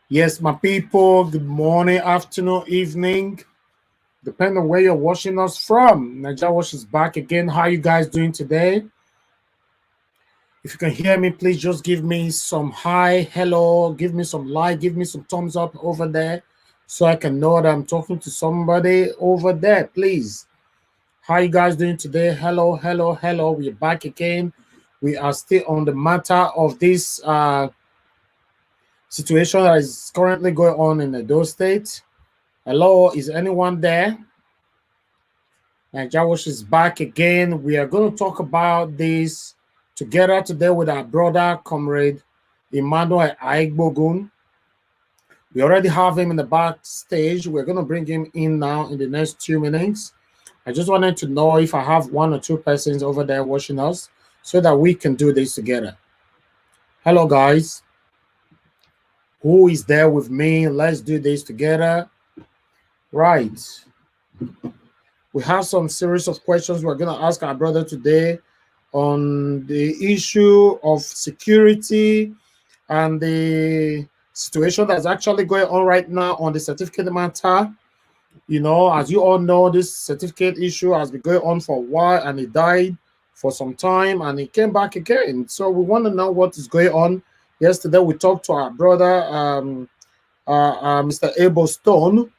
Yes, my people, good morning, afternoon, evening, depending on where you're watching us from. Nigeria Watch is back again. How you guys doing today? If you can hear me, please just give me some hi, hello, give me some like, give me some thumbs up over there so I can know that I'm talking to somebody over there, please. How you guys doing today? Hello, hello, hello. We're back again. We are still on the matter of this situation that is currently going on in Edo State. Hello, is anyone there? And Jawosh is back again. We are going to talk about this together today with our brother, comrade Emmanuel Agbogun. We already have him in the backstage. We're going to bring him in now in the next 2 minutes. I just wanted to know if I have one or two persons over there watching us so that we can do this together. Hello, guys. Who is there with me? Let's do this together. Right. We have some series of questions we're going to ask our brother today on the issue of security and the situation that's actually going on right now on the certificate matter. You know, as you all know, this certificate issue has been going on for a while and it died for some time and it came back again. So we want to know what is going on. Yesterday, we talked to our brother, Mr. Abel Stone.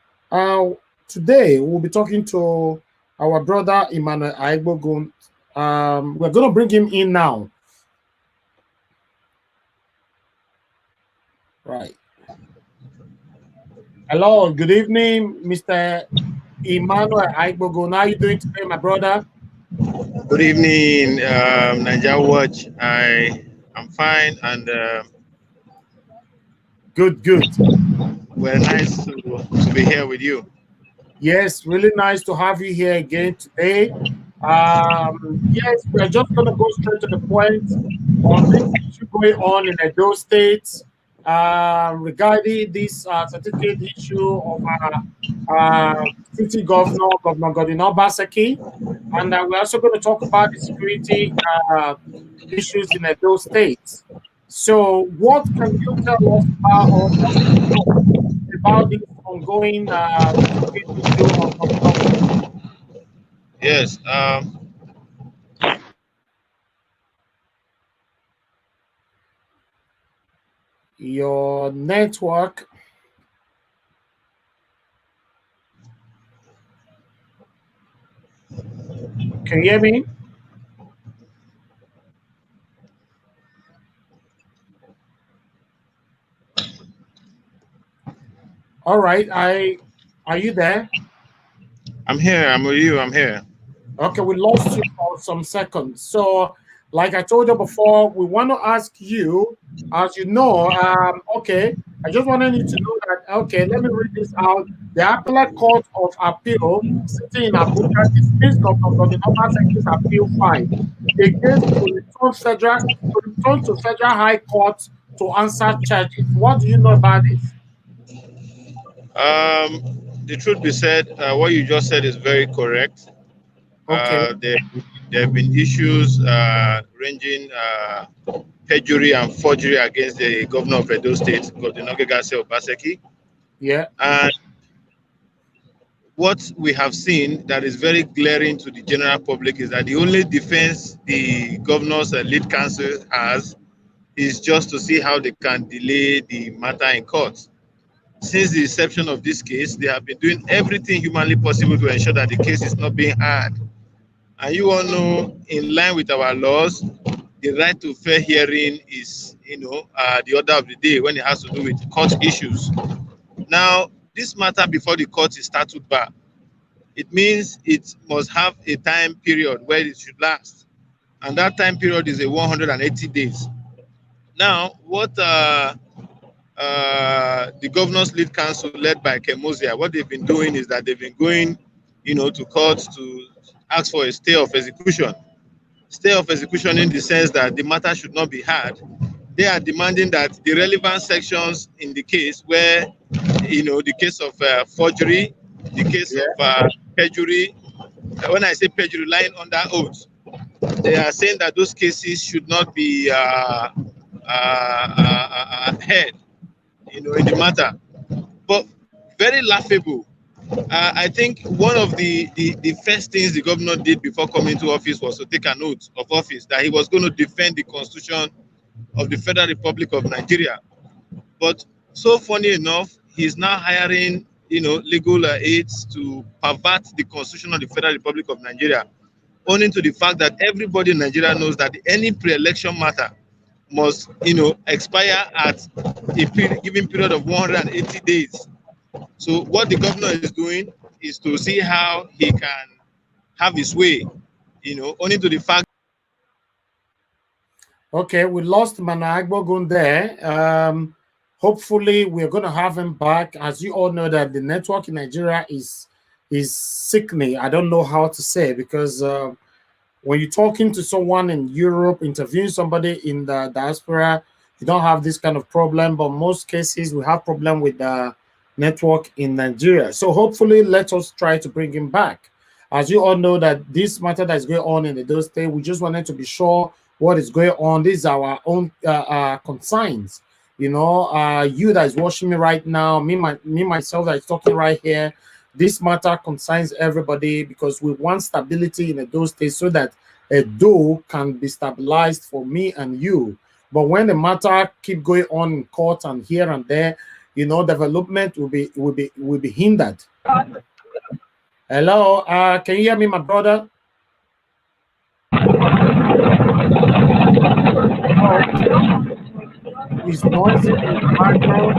Today, we'll be talking to our brother, Emmanuel Agbogun. We're going to bring him in now. Right. Hello, good evening, Mr. Emmanuel Agbogun. How are you doing today, my brother? Good evening, Nigeria Watch. I'm fine, and Good. we're nice to be here with you. Yes, really nice to have you here again today. Yes, we're just going to go straight to the point on this issue going on in Edo State regarding this certificate issue of city governor, Governor Godin Obaseki. And we're also going to talk about the security issues in Edo State. So, what can you tell us about, or what do you know about this ongoing security issue of Governor? Yes, Your network. Can you hear me? All right. Are you there? I'm here. I'm with you. I'm here. Okay, we lost you for some seconds. So, like I told you before, we want to ask you, as you know, okay, I just wanted you to know that, okay, let me read this out. The Appellate Court of Appeal sitting in Abuja dismissed Governor Godin Obaseki's appeal file against to return to Federal High Court to answer charges. What do you know about this? The truth be said, what you just said is very correct. Okay, There have been issues ranging perjury and forgery against the governor of Edo State, Godwin Obaseki. yeah, And what we have seen that is very glaring to the general public is that the only defense the governor's lead counsel has is just to see how they can delay the matter in court. Since the inception of this case, they have been doing everything humanly possible to ensure that the case is not being heard. And you all know, in line with our laws, the right to fair hearing is, the order of the day when it has to do with court issues. Now, this matter before the court is statute bar. It means it must have a time period where it should last. And that time period is a 180 days. Now, what the governor's lead counsel led by Kemosia, what they've been doing is that they've been going, to court to ask for a stay of execution. Stay of execution in the sense that the matter should not be heard. They are demanding that the relevant sections in the case where, the case of forgery, the case yeah. of perjury, when I say perjury, lying under oath, they are saying that those cases should not be heard. in the matter. But very laughable. I think one of the first things the governor did before coming to office was to take an oath of office that he was going to defend the Constitution of the Federal Republic of Nigeria. But so funny enough, he's now hiring, legal aids to pervert the Constitution of the Federal Republic of Nigeria, owing to the fact that everybody in Nigeria knows that any pre-election matter must, expire at a given period of 180 days. So what the governor is doing is to see how he can have his way, only to the fact. Okay, we lost Agbogun there. Hopefully, we're going to have him back. As you all know, that the network in Nigeria is sickening. I don't know how to say, because when you're talking to someone in Europe, interviewing somebody in the diaspora, you don't have this kind of problem. But most cases, we have problem with the network in Nigeria. So hopefully, let us try to bring him back. As you all know, that this matter that is going on in Edo State, we just wanted to be sure what is going on. These are our own concerns. You that is watching me right now, me myself that is talking right here. This matter concerns everybody, because we want stability in Edo State so that Edo can be stabilized for me and you. But when the matter keep going on in court and here and there, development will be hindered. Hello, can you hear me, my brother? Is noisy in the background.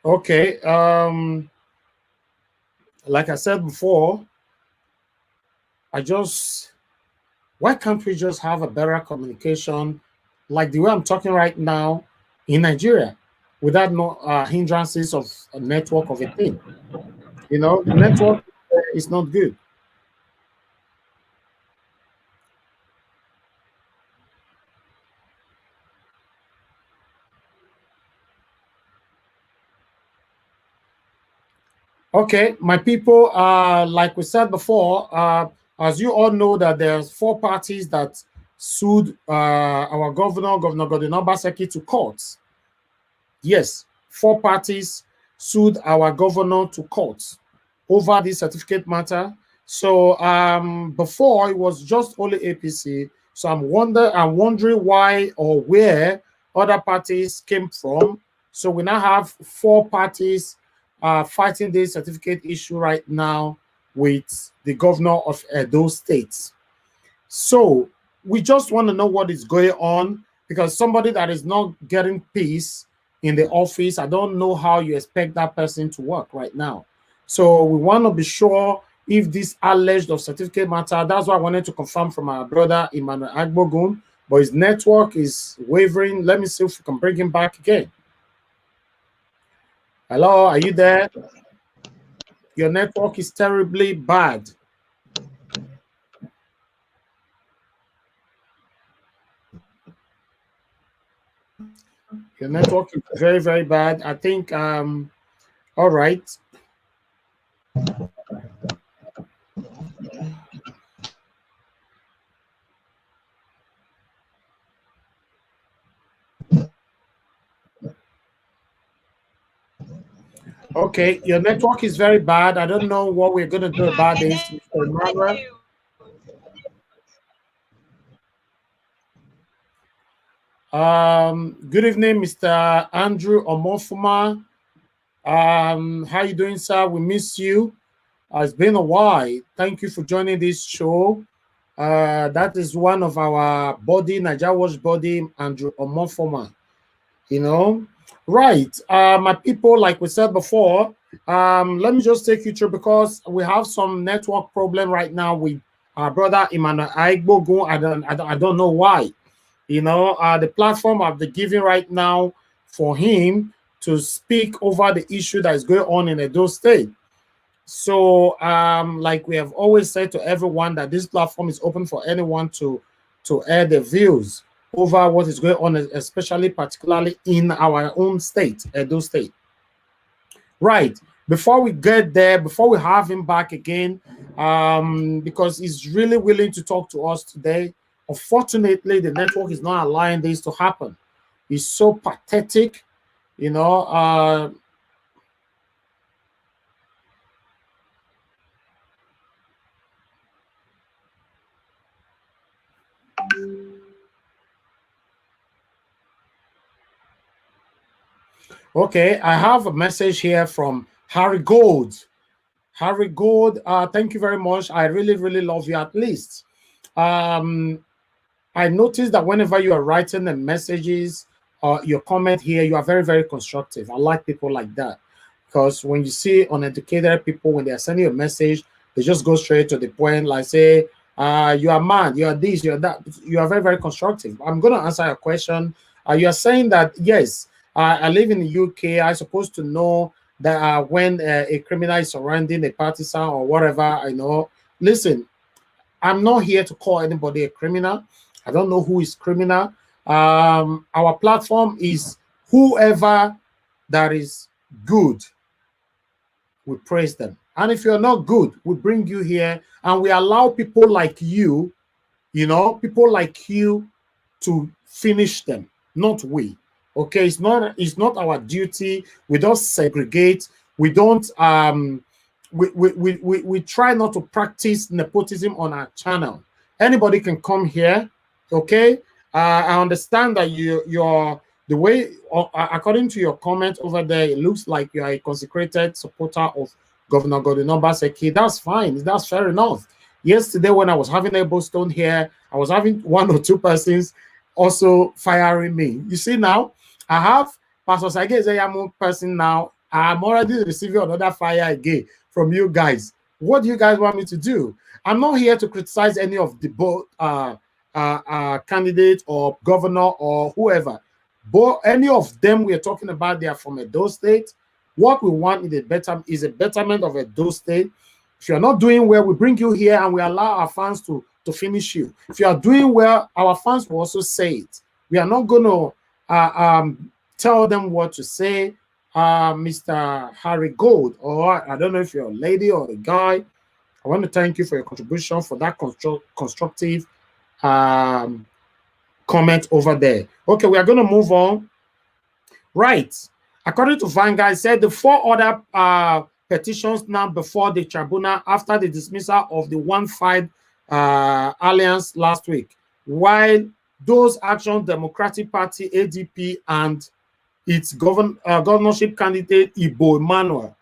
Okay, like I said before, why can't we just have a better communication like the way I'm talking right now in Nigeria, without no hindrances of a network of a thing? The network is not good. Okay, my people, like we said before, as you all know, that there's 4 parties that sued our Governor Godwin Obaseki'S to court. Yes, 4 parties sued our governor to court over this certificate matter. So before, it was just only APC. So I'm wondering why or where other parties came from. So we now have 4 parties fighting this certificate issue right now with the governor of Edo State. So we just want to know what is going on, because somebody that is not getting peace in the office, I don't know how you expect that person to work right now. So we want to be sure if this alleged of certificate matter. That's why I wanted to confirm from our brother Emmanuel Agbogun, but his network is wavering. Let me see if we can bring him back again. Hello, are you there? Your network is terribly bad. Your network is very, very bad. I think, all right. Okay, your network is very bad. I don't know what we're going to do about this, Mr. Emmanuel. Good evening, Mr. Andrew Omofuma. How you doing, sir? We miss you. It's been a while. Thank you for joining this show. That is one of our body, Nigeria Watch body, Andrew Omofuma. Right. My people, like we said before, let me just take you through, because we have some network problem right now with our brother Emmanuel Agbogun. I don't know why. The platform I've been giving right now for him to speak over the issue that is going on in Edo State. So, like we have always said to everyone, that this platform is open for anyone to air their views. over what is going on, especially particularly in our own state, Edo State. Right. Before we get there, before we have him back again, because he's really willing to talk to us today. Unfortunately, the network is not allowing this to happen. It's so pathetic, you know. Okay, I have a message here from Harry Gold. Harry Gold, thank you very much. I really, really love you. At least I noticed that whenever you are writing the messages, your comment here, you are very, very constructive. I like people like that, because when you see uneducated people, when they are sending you a message, they just go straight to the point, like say, you are mad, you are this, you are that. You are very, very constructive. I'm going to answer your question. You are saying that, yes, I live in the UK. I'm supposed to know that when a criminal is surrounding a partisan or whatever, I know. Listen, I'm not here to call anybody a criminal. I don't know who is criminal. Our platform is whoever that is good, we praise them. And if you're not good, we bring you here and we allow people like you, people like you to finish them, not we. Okay, it's not our duty. We don't segregate. We don't we try not to practice nepotism on our channel. Anybody can come here. Okay, I understand that you're the way according to your comment over there, it looks like you are a consecrated supporter of Governor Godwin Obaseki. That's fine. That's fair enough. Yesterday, when I was having a Boston here, I was having one or two persons also firing me. You see now, I have Pastor Sage Ezeyamu person now. I'm already receiving another fire again from you guys. What do you guys want me to do? I'm not here to criticize any of the both candidate or governor or whoever. But any of them we're talking about, they are from Edo State. What we want is a betterment of Edo State. If you're not doing well, we bring you here and we allow our fans to finish you. If you are doing well, our fans will also say it. We are not going to tell them what to say. Mr. Harry Gold, or I don't know if you're a lady or a guy, I want to thank you for your contribution, for that constructive comment over there. Okay, we are going to move on. Right. According to Vanguard, said the 4 other petitions now before the tribunal after the dismissal of the one-fight alliance last week, while those Action Democratic Party, ADP, and its governorship candidate, Emmanuel,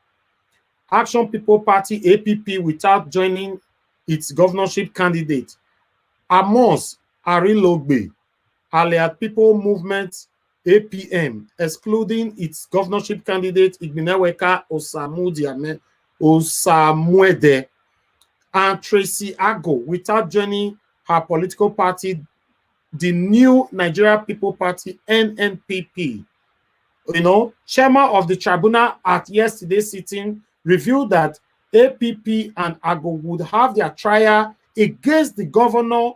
Action People Party, APP, without joining its governorship candidate, Amos Arilogbe, Allied People Movement, APM, excluding its governorship candidate, Igbeneweka Osamuede, and Tracy Ago, without joining her political party, the New Nigeria People Party, NNPP. Chairman of the tribunal at yesterday's sitting revealed that APP and Ago would have their trial against the governor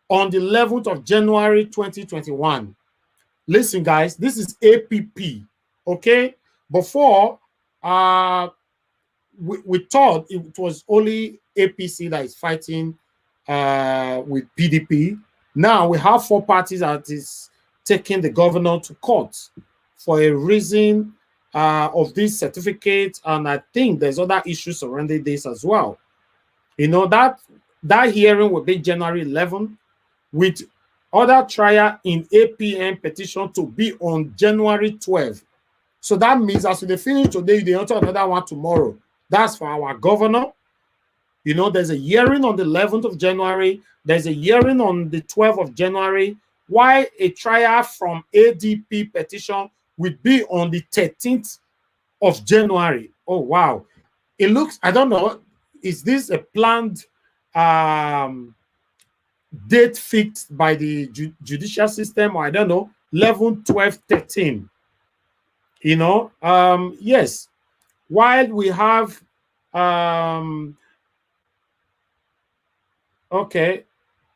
on the 11th of January 2021. Listen, guys, this is APP, okay? Before, we thought it was only APC that is fighting with PDP. Now we have 4 parties that is taking the governor to court for a reason of this certificate, and I think there's other issues surrounding this as well. That hearing will be January 11th, with other trial in APM petition to be on January 12th. So that means as we finish today, they enter another one tomorrow. That's for our governor. There's a hearing on the 11th of January. There's a hearing on the 12th of January. Why a trial from ADP petition would be on the 13th of January. Oh, wow. It looks, I don't know, is this a planned date fixed by the judicial system, or I don't know, 11, 12, 13? Yes. While we have, okay,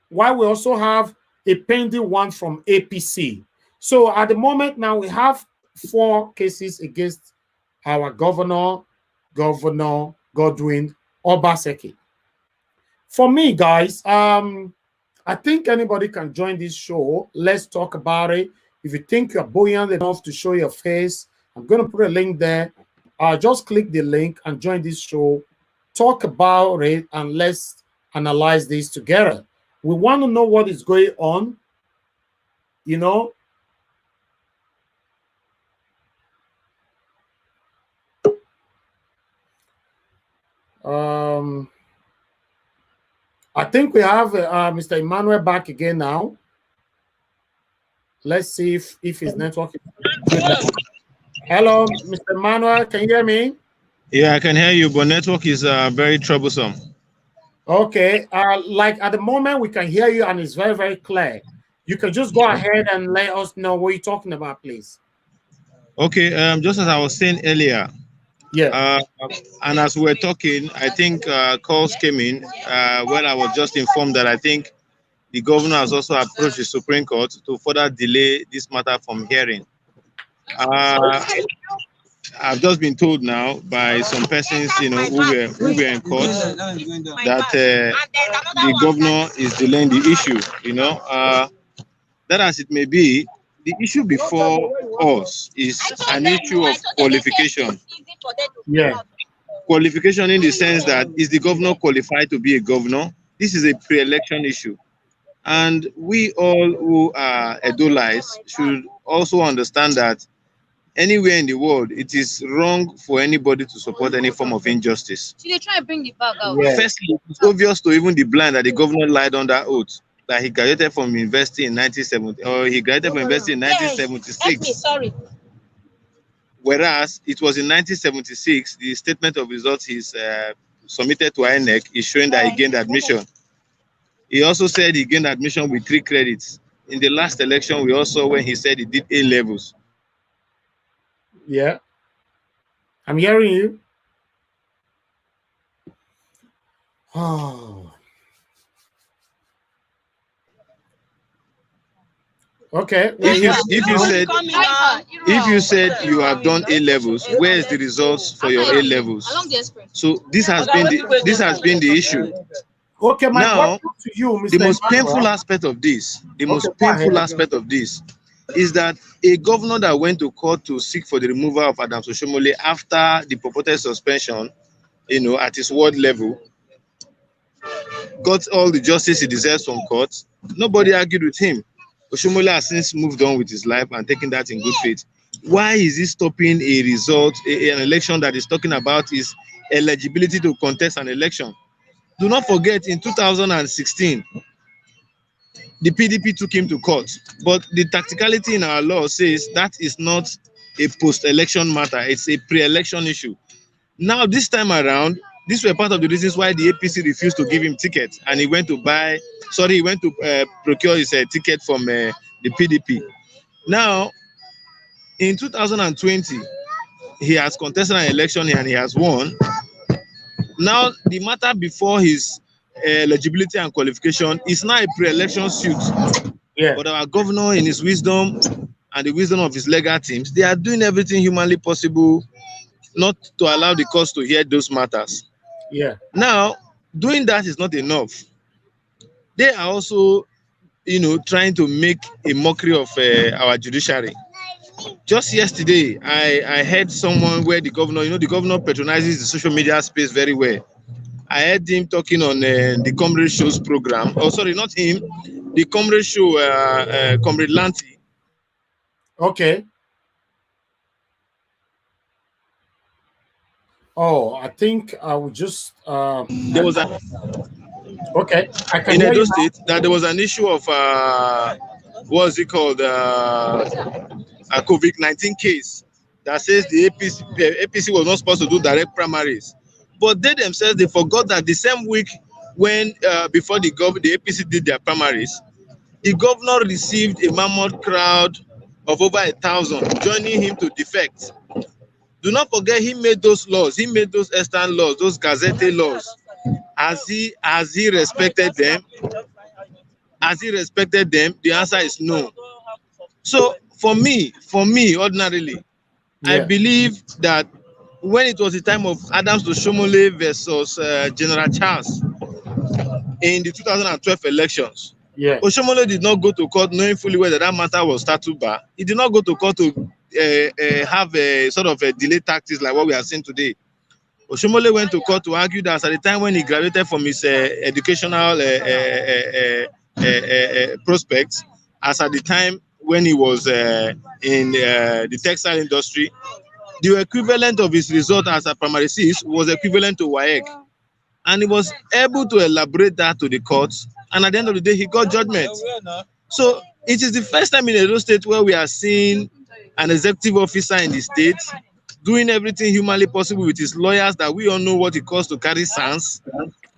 while we also have a pending one from APC. So at the moment now we have 4 cases against our Governor Godwin Obaseki. For me, guys, I think anybody can join this show. Let's talk about it. If you think you're buoyant enough to show your face, I'm going to put a link there. Just click the link and join this show. Talk about it and let's analyze this together. We want to know what is going on. You know, I think we have Mr. Emmanuel back again now. Let's see if his network is good now. Hello, Mr. Emmanuel, can you hear me? Yeah, I can hear you, but network is very troublesome. Okay, like at the moment we can hear you and it's very, very clear. You can just go ahead and let us know what you're talking about, please. Okay, just as I was saying earlier, yeah, and as we were talking, I think calls came in where I was just informed that I think the governor has also approached the Supreme Court to further delay this matter from hearing. I've just been told now by some persons, who were in court that the governor is delaying the issue. That as it may be, the issue before us is an issue of qualification. Yeah. Qualification in the sense that is the governor qualified to be a governor? This is a pre-election issue. And we all who are Edolites should also understand that anywhere in the world, it is wrong for anybody to support any form of injustice. So they try to bring the bag out. Yeah. Firstly, it's obvious to even the blind that the governor lied under oath that he graduated from university in 1970, or he graduated from university in 1976. Sorry. Whereas it was in 1976, the statement of results he's submitted to INEC is showing that he gained admission. He also said he gained admission with 3 credits. In the last election, we also when he said he did A levels. Yeah. I'm hearing you. Oh. Okay. If you said you have done A levels, where is the results for your A levels? So this has been the issue. Okay, my now to you, Mr. the most Emmanuel. painful aspect of this, is that a governor that went to court to seek for the removal of Adams Oshomole after the purported suspension, at his ward level, got all the justice he deserves from court. Nobody argued with him. Oshomole has since moved on with his life and taken that in good faith. Why is he stopping a result, an election that is talking about his eligibility to contest an election? Do not forget, in 2016, the PDP took him to court. But the tacticality in our law says that is not a post-election matter. It's a pre-election issue. Now, this time around, these were part of the reasons why the APC refused to give him tickets. And he went to procure his ticket from the PDP. Now, in 2020, he has contested an election and he has won. Now, the matter before his eligibility and qualification is now a pre-election suit. Yeah. But our governor, in his wisdom and the wisdom of his legal teams, they are doing everything humanly possible not to allow the courts to hear those matters. Yeah. Now, doing that is not enough. They are also, trying to make a mockery of our judiciary. Just yesterday, I heard someone where the governor patronizes the social media space very well. I heard him talking on the Comrade Show's program. Oh, sorry, not him. The Comrade Show, Comrade Lanty. Okay. Oh, I think I would just. There was okay. I can in hear Edo you State that there was an issue of what's it called? A COVID-19 case that says the APC was not supposed to do direct primaries. But they themselves, they forgot that the same week when before the APC did their primaries, the governor received a mammoth crowd of over 1,000 joining him to defect. Do not forget, he made those laws. He made those Eastern laws, those Gazette laws. Has he respected them? Has he respected them? The answer is no. So for me, ordinarily, I Yeah. believe that when it was the time of Adams to Shomole versus General Charles in the 2012 elections, Yeah. Oshomole did not go to court knowing fully well that that matter was statute bar. He did not go to court to have a sort of a delay tactics like what we are seeing today. Oshomole went to court to argue that at the time when he graduated from his educational prospects, as at the time when he was in the textile industry, the equivalent of his result as a primary six was equivalent to WAEC. And he was able to elaborate that to the courts. And at the end of the day, he got judgment. So it is the first time in Edo State where we are seeing an executive officer in the state doing everything humanly possible with his lawyers that we all know what it costs to carry SANS,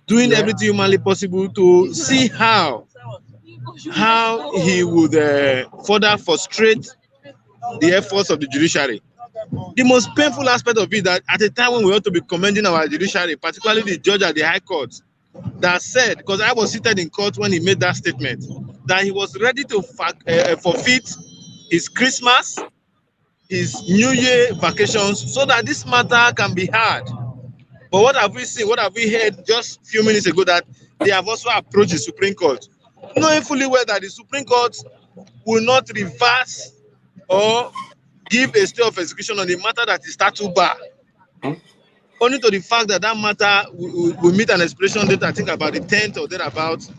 doing everything humanly possible to see how he would further frustrate the efforts of the judiciary. The most painful aspect of it that at a time when we ought to be commending our judiciary, particularly the judge at the High Court, that said, because I was seated in court when he made that statement, that he was ready to forfeit his Christmas, his New Year vacations, so that this matter can be heard. But what have we seen? What have we heard just a few minutes ago? That they have also approached the Supreme Court, knowing fully well that the Supreme Court will not reverse or give a stay of execution on the matter that is statute bar. Only to the fact that that matter will meet an expiration date, I think about the 10th or thereabouts,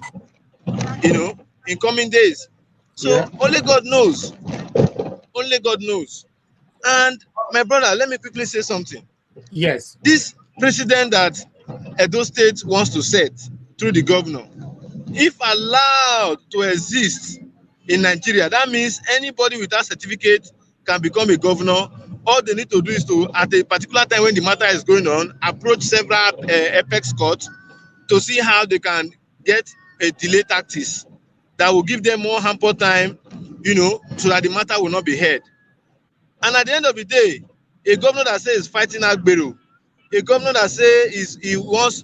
in coming days. So only God knows. Only God knows. And my brother, let me quickly say something. Yes. This precedent that Edo State wants to set through the governor, if allowed to exist in Nigeria, that means anybody with that certificate can become a governor. All they need to do is to, at a particular time when the matter is going on, approach several apex courts to see how they can get a delay tactics that will give them more ample time, so that the matter will not be heard. And at the end of the day, a governor that says he's fighting Agbogun, a governor that says he wants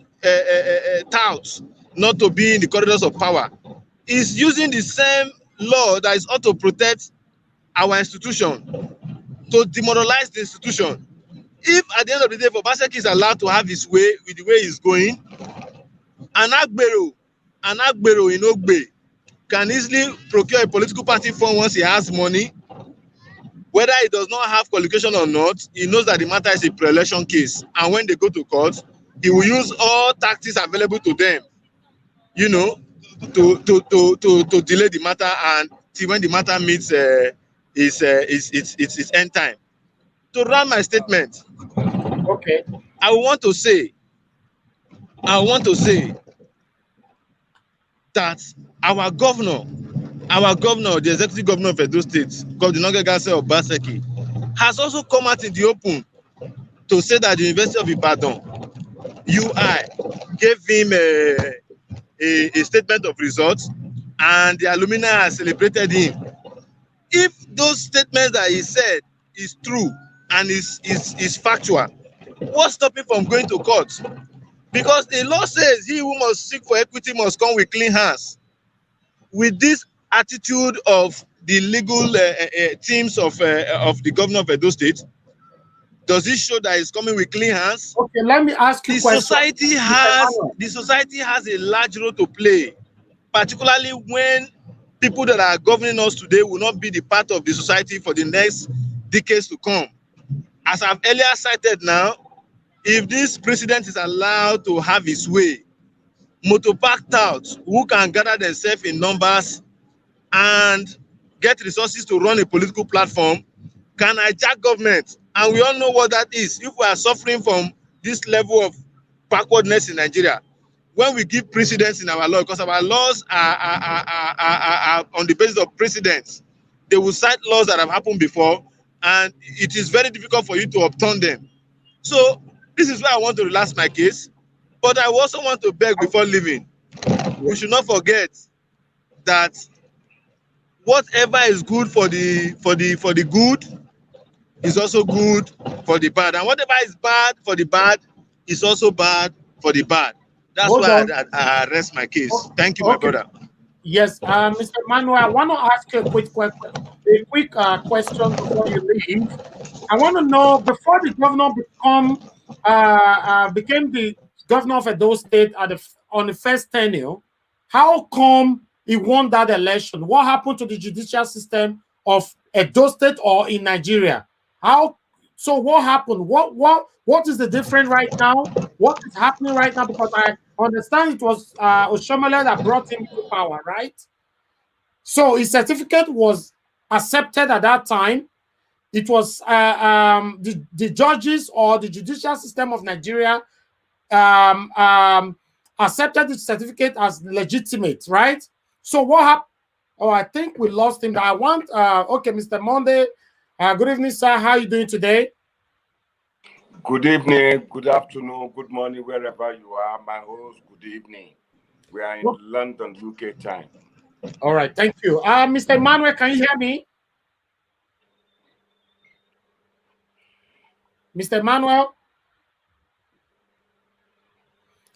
touts not to be in the corridors of power, is using the same law that is ought to protect our institution to demoralize the institution. If at the end of the day, Obaseki'S is allowed to have his way with the way he's going, an Agbogun in Ogbe can easily procure a political party fund once he has money. Whether he does not have qualification or not, he knows that the matter is a pre-election case. And when they go to court, he will use all tactics available to them, to delay the matter and till when the matter meets its end time. To run my statement, okay, I want to say that our governor, the executive governor of Edo State, Governor Obaseki, has also come out in the open to say that the University of Ibadan, UI, gave him a statement of results and the alumni has celebrated him. If those statements that he said is true and is factual, what's stopping from going to court? Because the law says he who must seek for equity must come with clean hands. With this attitude of the legal teams of the governor of Edo State, does it show that he's coming with clean hands? Okay, let me ask you a question. The society has a large role to play, particularly when people that are governing us today will not be the part of the society for the next decades to come. As I've earlier cited now, if this president is allowed to have his way, motopark touts who can gather themselves in numbers and get resources to run a political platform can hijack government. And we all know what that is. If we are suffering from this level of backwardness in Nigeria, when we give precedence in our law, because our laws are on the basis of precedence, they will cite laws that have happened before, and it is very difficult for you to overturn them. So this is why I want to relax my case, but I also want to beg before leaving. We should not forget that whatever is good for the good is also good for the bad, and whatever is bad for the bad is also bad for the bad. That's why I rest my case. Thank you, my brother. Yes, Mr. Emmanuel, I want to ask you a quick question before you leave. I want to know, before the governor became the governor of Edo State on the first tenure, how come he won that election? What happened to the judicial system of Edo State or in Nigeria? How so? What happened? What is the difference right now? What is happening right now? Because I understand it was Oshomole that brought him to power, right? So his certificate was accepted at that time. It was the judges or the judicial system of Nigeria um, um, accepted the certificate as legitimate, right? So what happened? Oh, I think we lost him. I want okay, Mr. Monday. Good evening, sir. How are you doing today? Good evening, good afternoon, good morning, wherever you are. My host, good evening. We are in London, UK time. All right, thank you. Mr. Emmanuel, can you hear me? Mr. Emmanuel?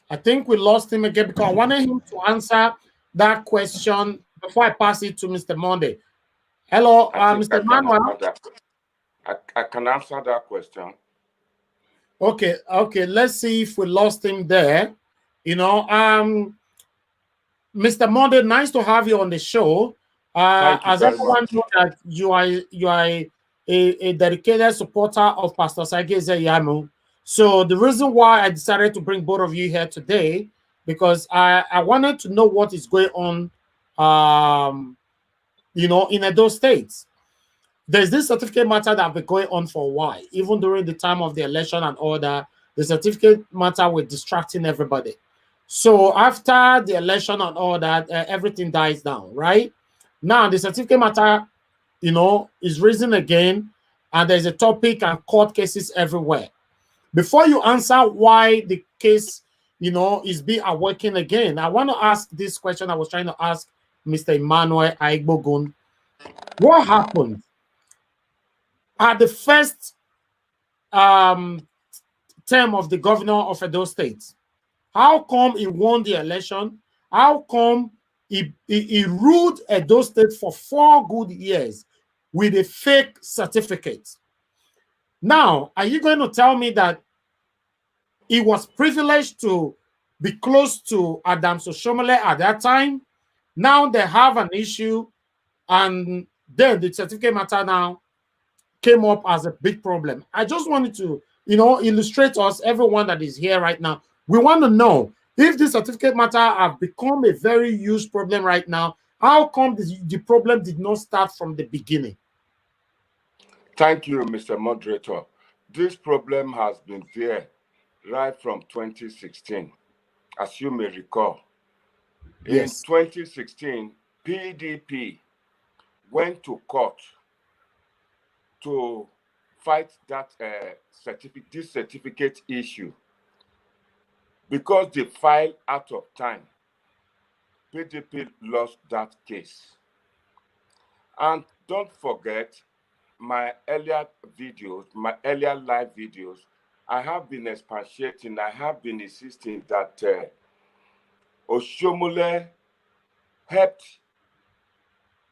I think we lost him again because I wanted him to answer that question before I pass it to Mr. Monday. Hello, Mr. Emmanuel. I can answer that question. Okay, let's see if we lost him there. You know, Mr. Monday, nice to have you on the show. As everyone knows that you are a dedicated supporter of Pastor Sageze Yamu. So the reason why I decided to bring both of you here today, because I wanted to know what is going on, you know, in Edo State. There's this certificate matter that have been going on for a while, even during the time of the election and all that. The certificate matter was distracting everybody. So after the election and all that, everything dies down, right? Now the certificate matter, you know, is risen again, and there's a topic and court cases everywhere. Before you answer why the case, you know, is being awakened again, I want to ask this question I was trying to ask Mr. Emmanuel Agbogun. What happened at the first term of the governor of Edo State? How come he won the election? How come he ruled Edo State for 4 good years with a fake certificate? Now, are you going to tell me that he was privileged to be close to Adams Oshomole at that time? Now they have an issue, and then the certificate matter now came up as a big problem. I just wanted to, you know, illustrate us, everyone that is here right now. We want to know if the certificate matter have become a very huge problem right now. How come the problem did not start from the beginning? Thank you, Mr. Moderator. This problem has been there right from 2016, as you may recall. Yes. In 2016, PDP went to court to fight that this certificate issue. Because they filed out of time, PDP lost that case. And don't forget, my earlier videos, my earlier live videos, I have been expatiating, I have been insisting that Oshomole helped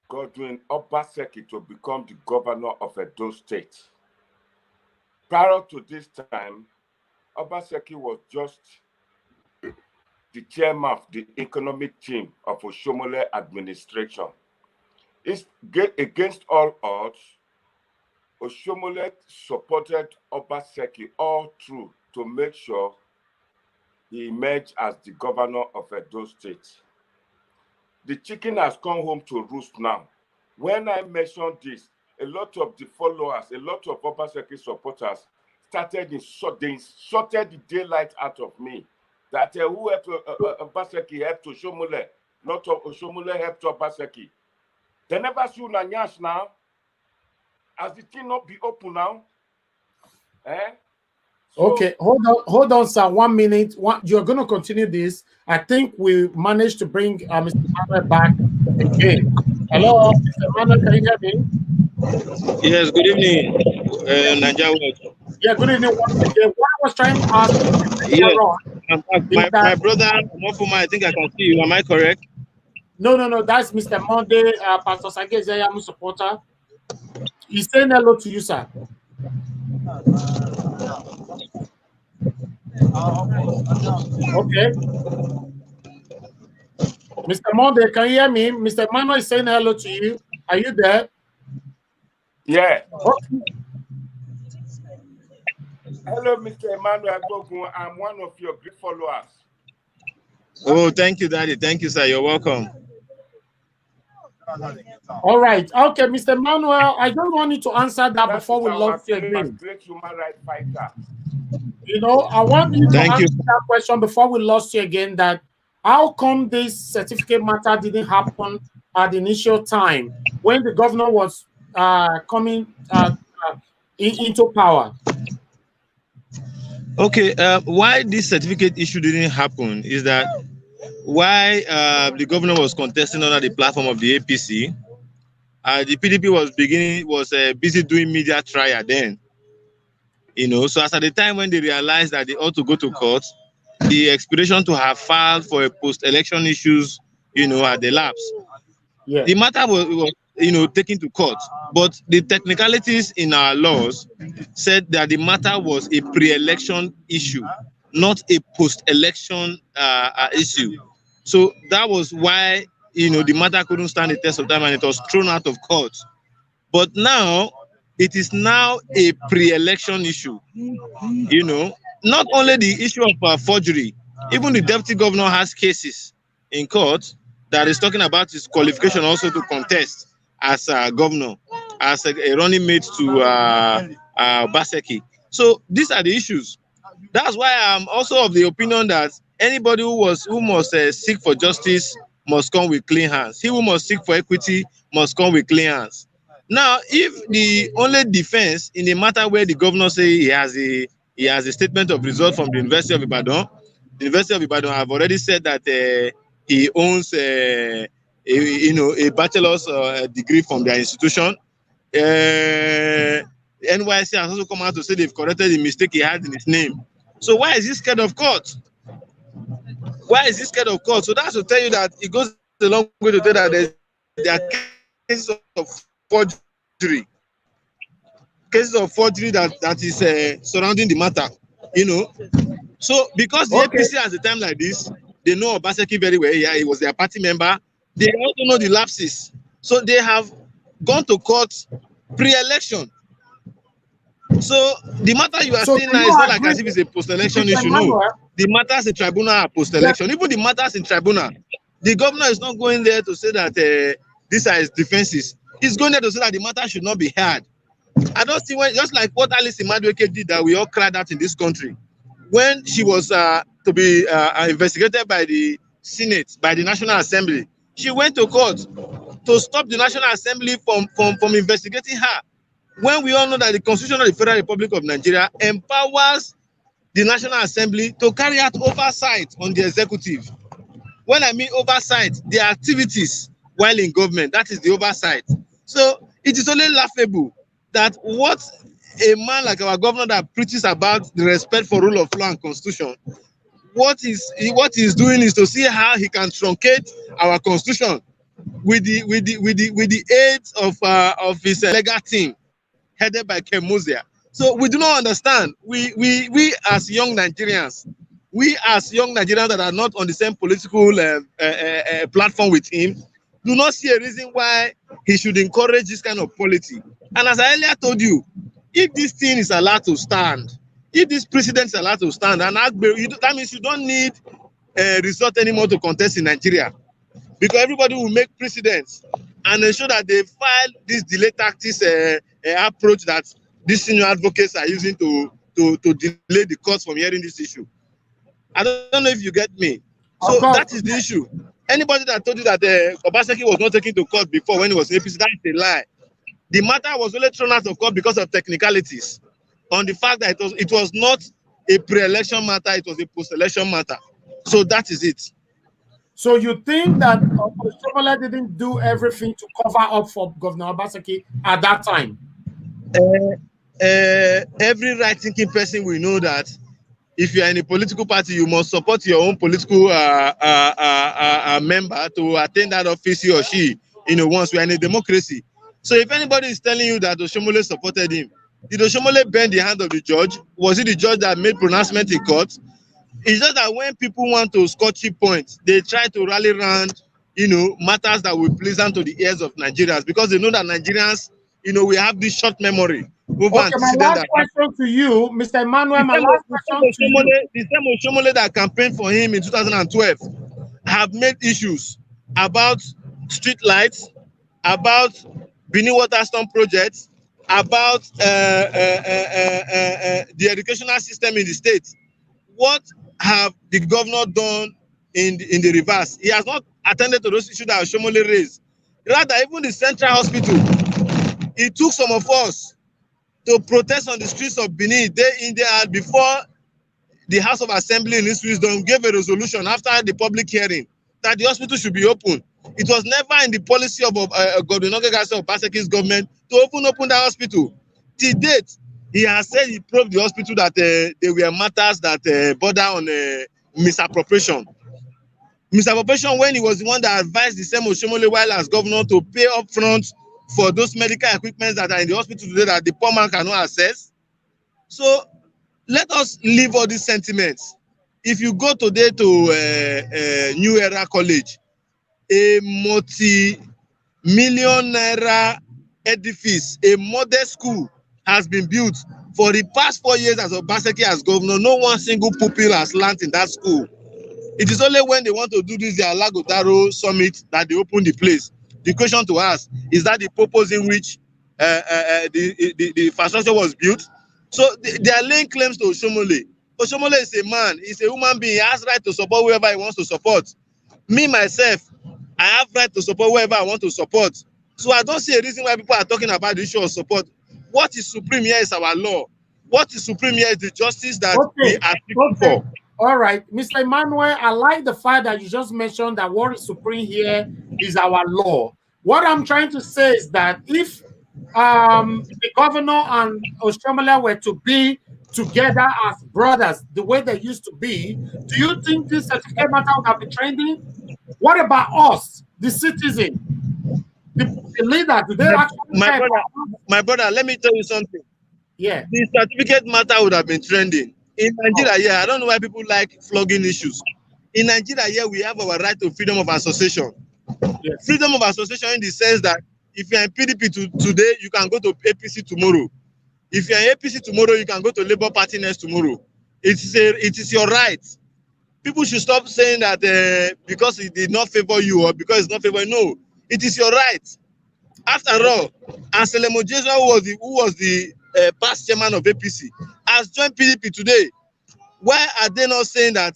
Godwin Obaseki to become the governor of Edo State. Prior to this time, Obaseki was just the chairman of the economic team of Oshomole administration. It's against all odds. Oshomole supported Obaseki all through to make sure he emerged as the governor of Edo State. The chicken has come home to roost now. When I mentioned this, a lot of the followers, a lot of Obaseki supporters started they sorted the daylight out of me. That who helped Obaseki helped Oshomole, not Oshomole helped Obaseki. They never sue Nanyash now. Has the thing not be open now? So, okay, hold on, sir. 1 minute. You're going to continue this. I think we managed to bring Mr. Emmanuel back again. Hello, Mr. Emmanuel, can you hear me? Yes, good evening, Nigeria. Yeah, good evening once again. What I was trying to ask my brother, Mofuma, I think I can see you. Am I correct? No. That's Mr. Monday, Pastor Sage Zayamu supporter. He's saying hello to you, sir. Okay. Mr. Monday, can you hear me? Mr. Emmanuel is saying hello to you. Are you there? Yeah. Okay. Hello, Mr. Emmanuel Agbogun. I'm one of your great followers. Oh, thank you, Daddy. Thank you, sir. You're welcome. All right. Okay, Mr. Emmanuel, I don't want you to answer that before we lost you again. Great human rights fighter. You know, I want you to Thank you. answer that question before we lost you again, that how come this certificate matter didn't happen at the initial time when the governor was coming into power? Okay, why this certificate issue didn't happen is that why the governor was contesting under the platform of the APC, the PDP was busy doing media trial then. You know, so as at the time when they realized that they ought to go to court, the expiration to have filed for a post-election issues, you know, had elapsed. Yeah. The matter was taken to court, but the technicalities in our laws said that the matter was a pre-election issue, not a post-election issue. So that was why the matter couldn't stand the test of time and it was thrown out of court. But now it is now a pre-election issue. You know, not only the issue of forgery, even the deputy governor has cases in court that is talking about his qualification also to contest as a governor, as a running mate to Obaseki'S. So these are the issues. That's why I'm also of the opinion that anybody who must seek for justice must come with clean hands. He who must seek for equity must come with clean hands. Now, if the only defense in a matter where the governor say he has a statement of result from the University of Ibadan, the University of Ibadan have already said that he owns a bachelor's degree from their institution. NYC has also come out to say they've corrected the mistake he had in his name. So why is he scared of court? Why is he scared of court? So that's to tell you that it goes a long way to tell that there are cases of forgery. Cases of forgery that is surrounding the matter, you know. So because the APC at a time like this, they know Obaseki'S very well. Yeah, he was their party member. They also know the lapses. So they have gone to court pre-election. So the matter you are seeing now is not like as if it's a post-election issue. No, the matters in tribunal are post-election. Even the matters in tribunal, the governor is not going there to say that these are his defenses. He's going there to say that the matter should not be heard. I don't see when, just like what Alice Emmanuel did, that we all cried out in this country when she was to be investigated by the Senate, by the National Assembly. She went to court to stop the National Assembly from investigating her. When we all know that the Constitution of the Federal Republic of Nigeria empowers the National Assembly to carry out oversight on the executive. When I mean oversight, their activities while in government, that is the oversight. So it is only laughable that what a man like our governor that preaches about the respect for rule of law and constitution, what he's doing is to see how he can truncate our constitution with the aid of his legal team headed by Kemuzia. So we do not understand. We as young Nigerians, that are not on the same political platform with him, do not see a reason why he should encourage this kind of policy. And as I earlier told you, if this thing is allowed to stand, if this precedent is allowed to stand, and that means you don't need a result anymore to contest in Nigeria, because everybody will make precedents and ensure that they file this delay tactics approach that these senior advocates are using to delay the courts from hearing this issue. I don't know if you get me. So that is the issue. Anybody that told you that Obaseki'S was not taken to court before when he was in APC, that is a lie. The matter was only thrown out of court because of technicalities on the fact that it was not a pre-election matter, it was a post-election matter. So that is it. So you think that Obaseki'S didn't do everything to cover up for Governor Obaseki'S at that time? Every right-thinking person will know that if you are in a political party, you must support your own political member to attain that office, he or she, once we are in a democracy. So if anybody is telling you that Oshomole supported him, did Oshomole bend the hand of the judge? Was it the judge that made pronouncement in court? It's just that when people want to score cheap points, they try to rally around, matters that will be pleasant to the ears of Nigerians, because they know that Nigerians, we have this short memory. Okay, my last question to you, Mr. Emmanuel, my last question to you. The same Oshomole that campaigned for him in 2012 have made issues about street lights, about Benin Waterstone projects, about the educational system in the state. What have the governor done in the reverse? He has not attended to those issues that Oshomole raised. Rather, even the central hospital, he took some of us to protest on the streets of Benin day in, day out, before the House of Assembly in its wisdom gave a resolution after the public hearing that the hospital should be open. It was never in the policy of Godwin Obaseki'S government to open that hospital. To date, he has said he probed the hospital that there were matters that border on misappropriation. Misappropriation when he was the one that advised the same Oshomole while as governor to pay up front for those medical equipment that are in the hospital today that the poor man cannot access. So let us leave all these sentiments. If you go today to New Era College, a multi-million naira edifice, a model school has been built. For the past 4 years as Obaseki as governor, no one single pupil has landed in that school. It is only when they want to do this, the Alagodaro summit, that they open the place. The question to ask is that the purpose in which the infrastructure was built. So they are laying claims to Oshomole. Oshomole is a man, he's a human being, he has right to support whoever he wants to support. Me, myself, I have right to support whoever I want to support. So I don't see a reason why people are talking about the issue of support. What is supreme here is our law. What is supreme here is the justice that we are seeking for. All right, Mr. Emmanuel, I like the fact that you just mentioned that what is supreme here is our law. What I'm trying to say is that if the governor and Oshomole were to be together as brothers, the way they used to be, do you think this certificate matter would have been trending? What about us, the citizen, the leader? Do they actually my brother, let me tell you something. Yeah. The certificate matter would have been trending. In Nigeria, I don't know why people like flogging issues. In Nigeria, we have our right to freedom of association. Yes. Freedom of association in the sense that if you're in PDP today, you can go to APC tomorrow. If you're in APC tomorrow, you can go to Labour Party next tomorrow. It is your right. People should stop saying that because it did not favor you or because it's not favor you. No, it is your right. After all, Anselm Ojesu, who was the past chairman of APC, has joined PDP today. Why are they not saying that?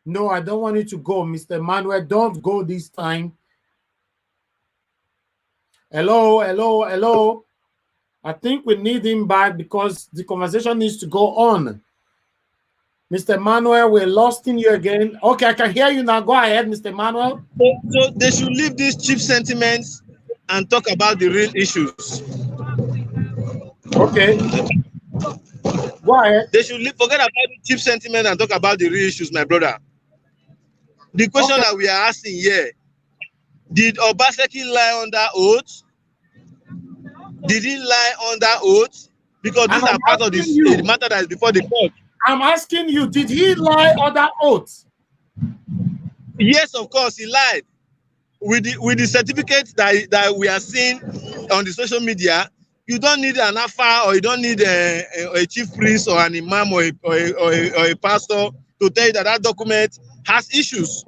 No, I don't want you to go, Mr. Emmanuel. Don't go this time. Hello. I think we need him back because the conversation needs to go on. Mr. Emmanuel, we're lost in you again. Okay, I can hear you now. Go ahead, Mr. Emmanuel. So they should leave these cheap sentiments and talk about the real issues. Okay. Go ahead. They should forget about the cheap sentiment and talk about the real issues, my brother. The question that we are asking here, did Obaseki lie under oath? Did he lie under oath? Because these are part of the matter that is before the court. I'm asking you, did he lie under oath? Yes, of course, he lied. With the certificate that we are seeing on the social media, you don't need an afa or you don't need a chief priest or an imam or a pastor to tell you that document has issues.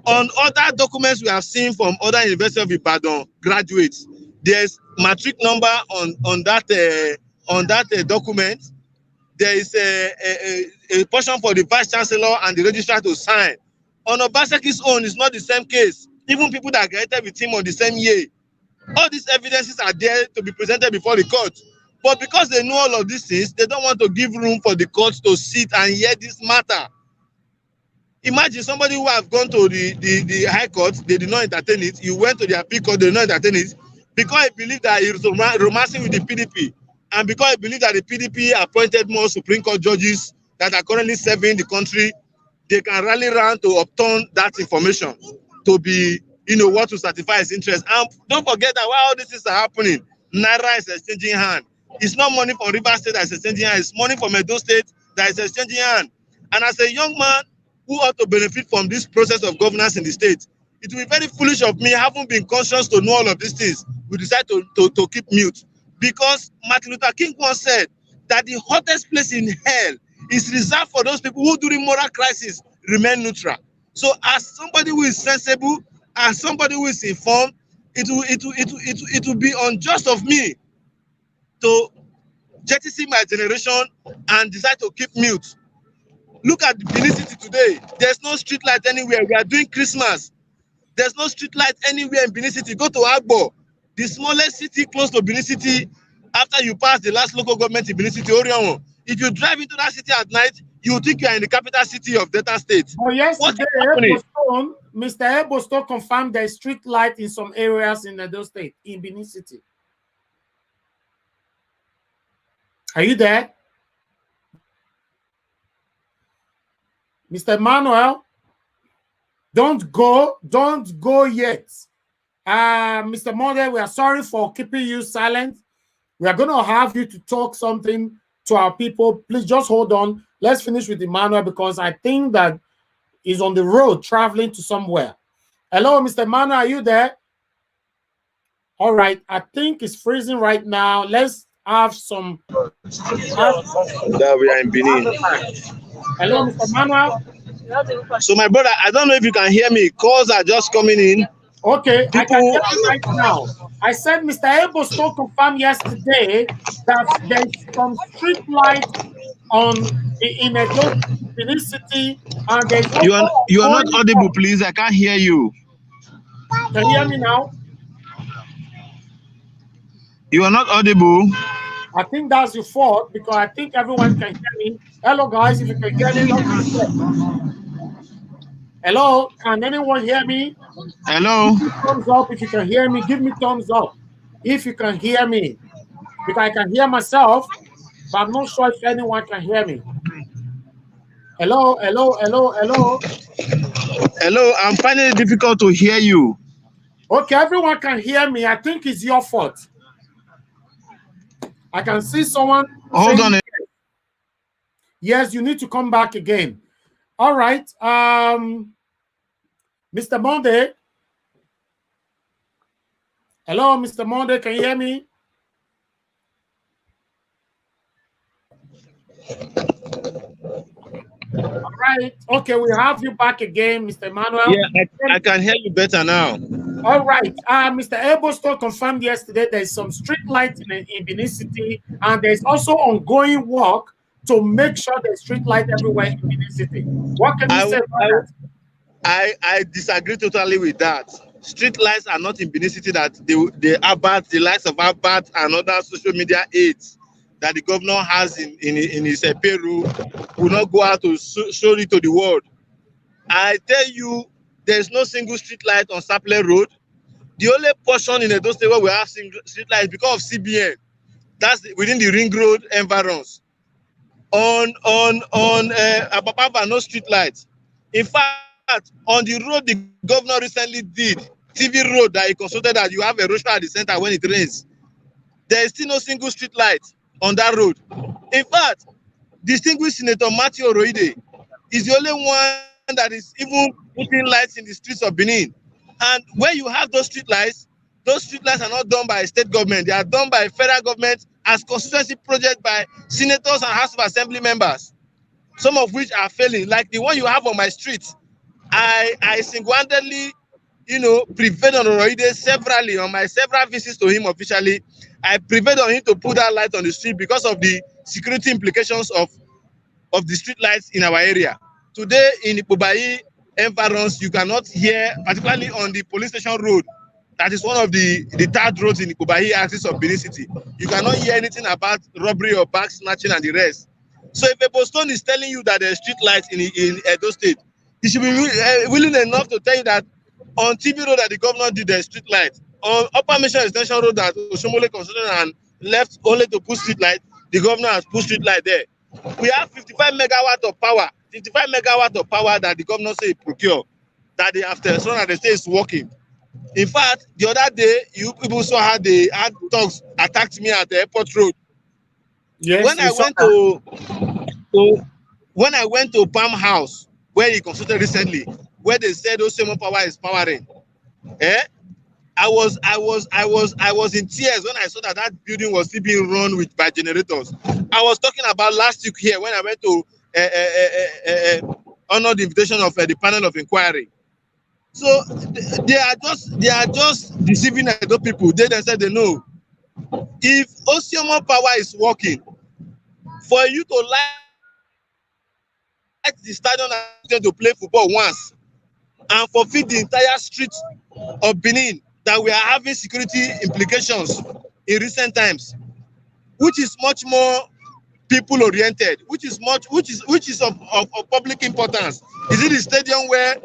On other documents we have seen from other University of Ibadan graduates, there's matric number on that document. There is a portion for the vice chancellor and the registrar to sign. On Obaseki'S own, it's not the same case. Even people that graduated with him on the same year, all these evidences are there to be presented before the court. But because they know all of these things, they don't want to give room for the court to sit and hear this matter. Imagine somebody who have gone to the high court, they did not entertain it. You went to the appeal court, they did not entertain it because he believed that he was romancing with the PDP. And because I believe that the PDP appointed more Supreme Court judges that are currently serving the country, they can rally around to obtain that information to be, what to satisfy his interest. And don't forget that while all these things are happening, Naira is exchanging hand. It's not money from River State that is exchanging hand. It's money from Edo State that is exchanging hand. And as a young man who ought to benefit from this process of governance in the state, it will be very foolish of me, having been conscious to know all of these things, we decide to keep mute. Because Martin Luther King once said that the hottest place in hell is reserved for those people who during moral crisis remain neutral. So as somebody who is sensible, as somebody who is informed, it will be unjust of me to jettison my generation and decide to keep mute. Look at Benin City today. There's no street light anywhere. We are doing Christmas. There's no street light anywhere in Benin City. Go to Agbogun, the smallest city close to Benin City after you pass the last local government in Benin City, Orion. If you drive into that city at night, you think you are in the capital city of Delta State. Oh, yesterday, Mr. Edo State confirmed there is street light in some areas in Edo State, in Benin City. Are you there? Mr. Emmanuel, don't go yet. Mr. Monday, we are sorry for keeping you silent. We are going to have you to talk something to our people. Please just hold on. Let's finish with Emmanuel because I think that he's on the road traveling to somewhere. Hello, Mr. Emmanuel, are you there? All right, I think it's freezing right now. Let's have some. That we are in Benin. Hello, Mr. Emmanuel. So, my brother, I don't know if you can hear me. Calls are just coming in. Okay, I can hear you right now. I said Mr. Edo State confirmed yesterday that there's some street light in a Benin City, and there's you are not audible, please. I can't hear you. Can you hear me now? You are not audible. I think that's your fault because I think everyone can hear me. Hello, guys. If you can hear me, hello. Can anyone hear me? Hello. Thumbs up if you can hear me. Give me thumbs up if you can hear me, because I can hear myself, but I'm not sure if anyone can hear me. Hello, hello, hello, hello. Hello. I'm finding it difficult to hear you. Okay, everyone can hear me. I think it's your fault. I can see someone. Hold on. Yes, you need to come back again. All right. Mr. Monday. Hello, Mr. Monday. Can you hear me? All right. Okay, we have you back again, Mr. Emmanuel. Yeah, I can hear you better now. All right. Mr. Edo State confirmed yesterday there's some street lights in Benin City, and there's also ongoing work to make sure there's street light everywhere in Benin City. What can you say about that? I disagree totally with that. Street lights are not in Benin City that they about the likes of Abat and other social media aids that the governor has in his payroll will not go out to show it to the world. I tell you, there's no single street light on Sapler Road. The only portion in Edo State where we have street lights because of CBN, that's within the ring road environs. On Apapava, no street lights. In fact, on the road the governor recently did, TV road that he consulted that you have erosion at the center when it rains. There is still no single street light on that road. In fact, distinguished Senator Matthew Oroide is the only one that is even putting lights in the streets of Benin. And when you have those street lights are not done by state government. They are done by federal government as constituency projects by senators and House of Assembly members, some of which are failing. Like the one you have on my street, I single-handedly, prevailed on Oroide severally on my several visits to him officially. I prevailed on him to put that light on the street because of the security implications of the street lights in our area. Today in Ipobai environs, you cannot hear, particularly on the police station road, that is one of the third roads in Ipobai axis of Benin City. You cannot hear anything about robbery or bag snatching and the rest. So if Edo State is telling you that there are street lights in Edo State, he should be willing enough to tell you that on TV road that the governor did the street light, on Upper Mission Extension Road that Oshomole constructed and left only to put street light. The governor has put street light there. We have 55 megawatt of power, 55 megawatt of power that the governor say procure, that they have so that they say it's working. In fact, the other day, you people saw how they had thugs attacked me at the airport road. Yes, when I went to Palm House, where he consulted recently, where they said Osemo Power is powering, I was in tears when I saw that building was still being run by generators. I was talking about last week here when I went to honor the invitation of the panel of inquiry. So they are just deceiving the people. They said they know. If Osemo Power is working, for you to light the stadium to play football once, and for feed the entire street of Benin, that we are having security implications in recent times, which is much more people oriented, which is of public importance. Is it the stadium where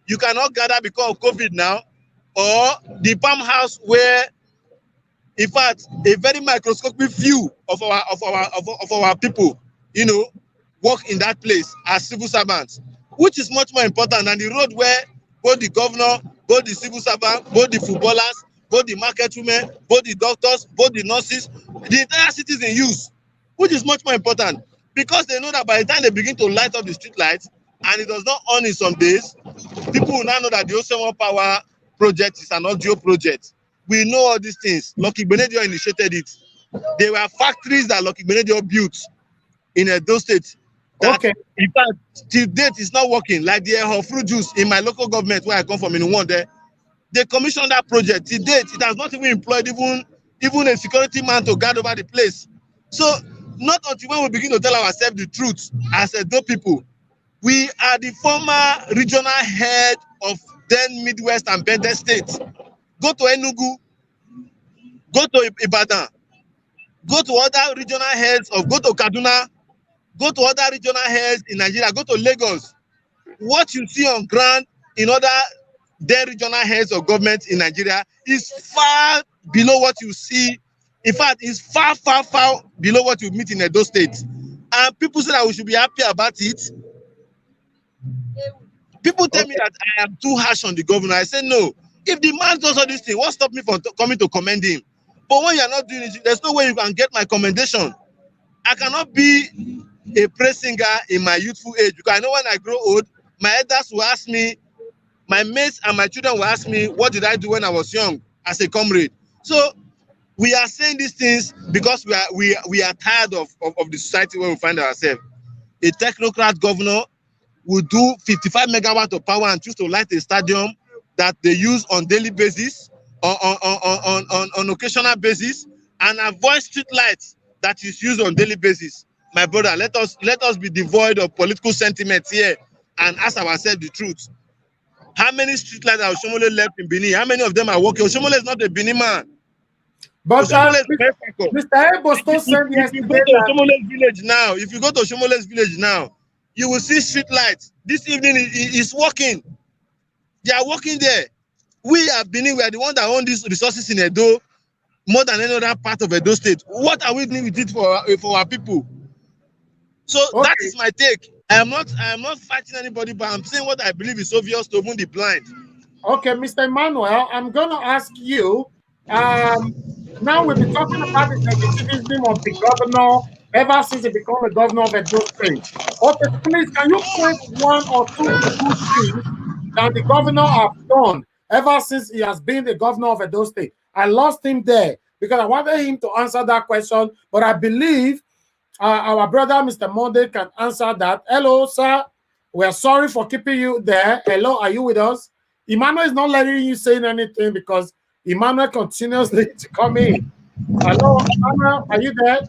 you cannot gather because of COVID now, or the Palm House where, in fact, a very microscopic few of our people, work in that place as civil servants, which is much more important than the road where both the governor, both the civil servant, both the footballers, both the market women, both the doctors, both the nurses, the entire city is in use, which is much more important, because they know that by the time they begin to light up the street lights and it does not on in some days, people will now know that the Osemo Power project is an audio project. We know all these things. Lucky Benedio initiated it. There were factories that Lucky Benedio built in Edo State that, in fact, till date is not working. Like the fruit juice in my local government where I come from in one there, they commissioned that project. Till date, it has not even employed even a security man to guard over the place. So not until when we begin to tell ourselves the truth as Edo people. We are the former regional head of then Midwest and Bende states. Go to Enugu, go to Ibadan, go to other regional heads go to Kaduna, go to other regional heads in Nigeria, go to Lagos. What you see on ground in other then regional heads of government in Nigeria is far below what you see. In fact, it's far, far, far below what you meet in Edo State. And people say that we should be happy about it. People tell me that I am too harsh on the governor. I say no. If the man does all these things, what stops me from coming to commend him? But when you are not doing it, there's no way you can get my commendation. I cannot be a praise singer in my youthful age, because I know when I grow old, my elders will ask me, my mates and my children will ask me, what did I do when I was young as a comrade? So we are saying these things because we are tired of the society where we find ourselves. A technocrat governor will do 55 megawatt of power and choose to light a stadium that they use on daily basis, on occasional basis, and avoid street lights that is used on daily basis. My brother, let us be devoid of political sentiments here and ask ourselves the truth. How many street lights are Oshomole left in Benin? How many of them are working? Oshomole is not a Benin man. But Mr. Eboston said yesterday if you go to Oshomole's village now, you will see street lights. This evening is working. They are working there. We are Benin, we are the one that own these resources in Edo more than any other part of Edo State. What are we doing with it for our people? So that is my take. I am not fighting anybody, but I'm saying what I believe is obvious to even the blind. Okay, Mr. Emmanuel, I'm gonna ask you. Now we'll be talking about the legitimacy of the governor ever since he became the governor of Edo State. Okay, please, can you point one or two good things that the governor has done ever since he has been the governor of Edo State? I lost him there because I wanted him to answer that question, but I believe our brother, Mr. Monday, can answer that. Hello, sir. We're sorry for keeping you there. Hello, are you with us? Emmanuel is not letting you say anything because Emmanuel continuously to come in. Hello, Emmanuel, are you there?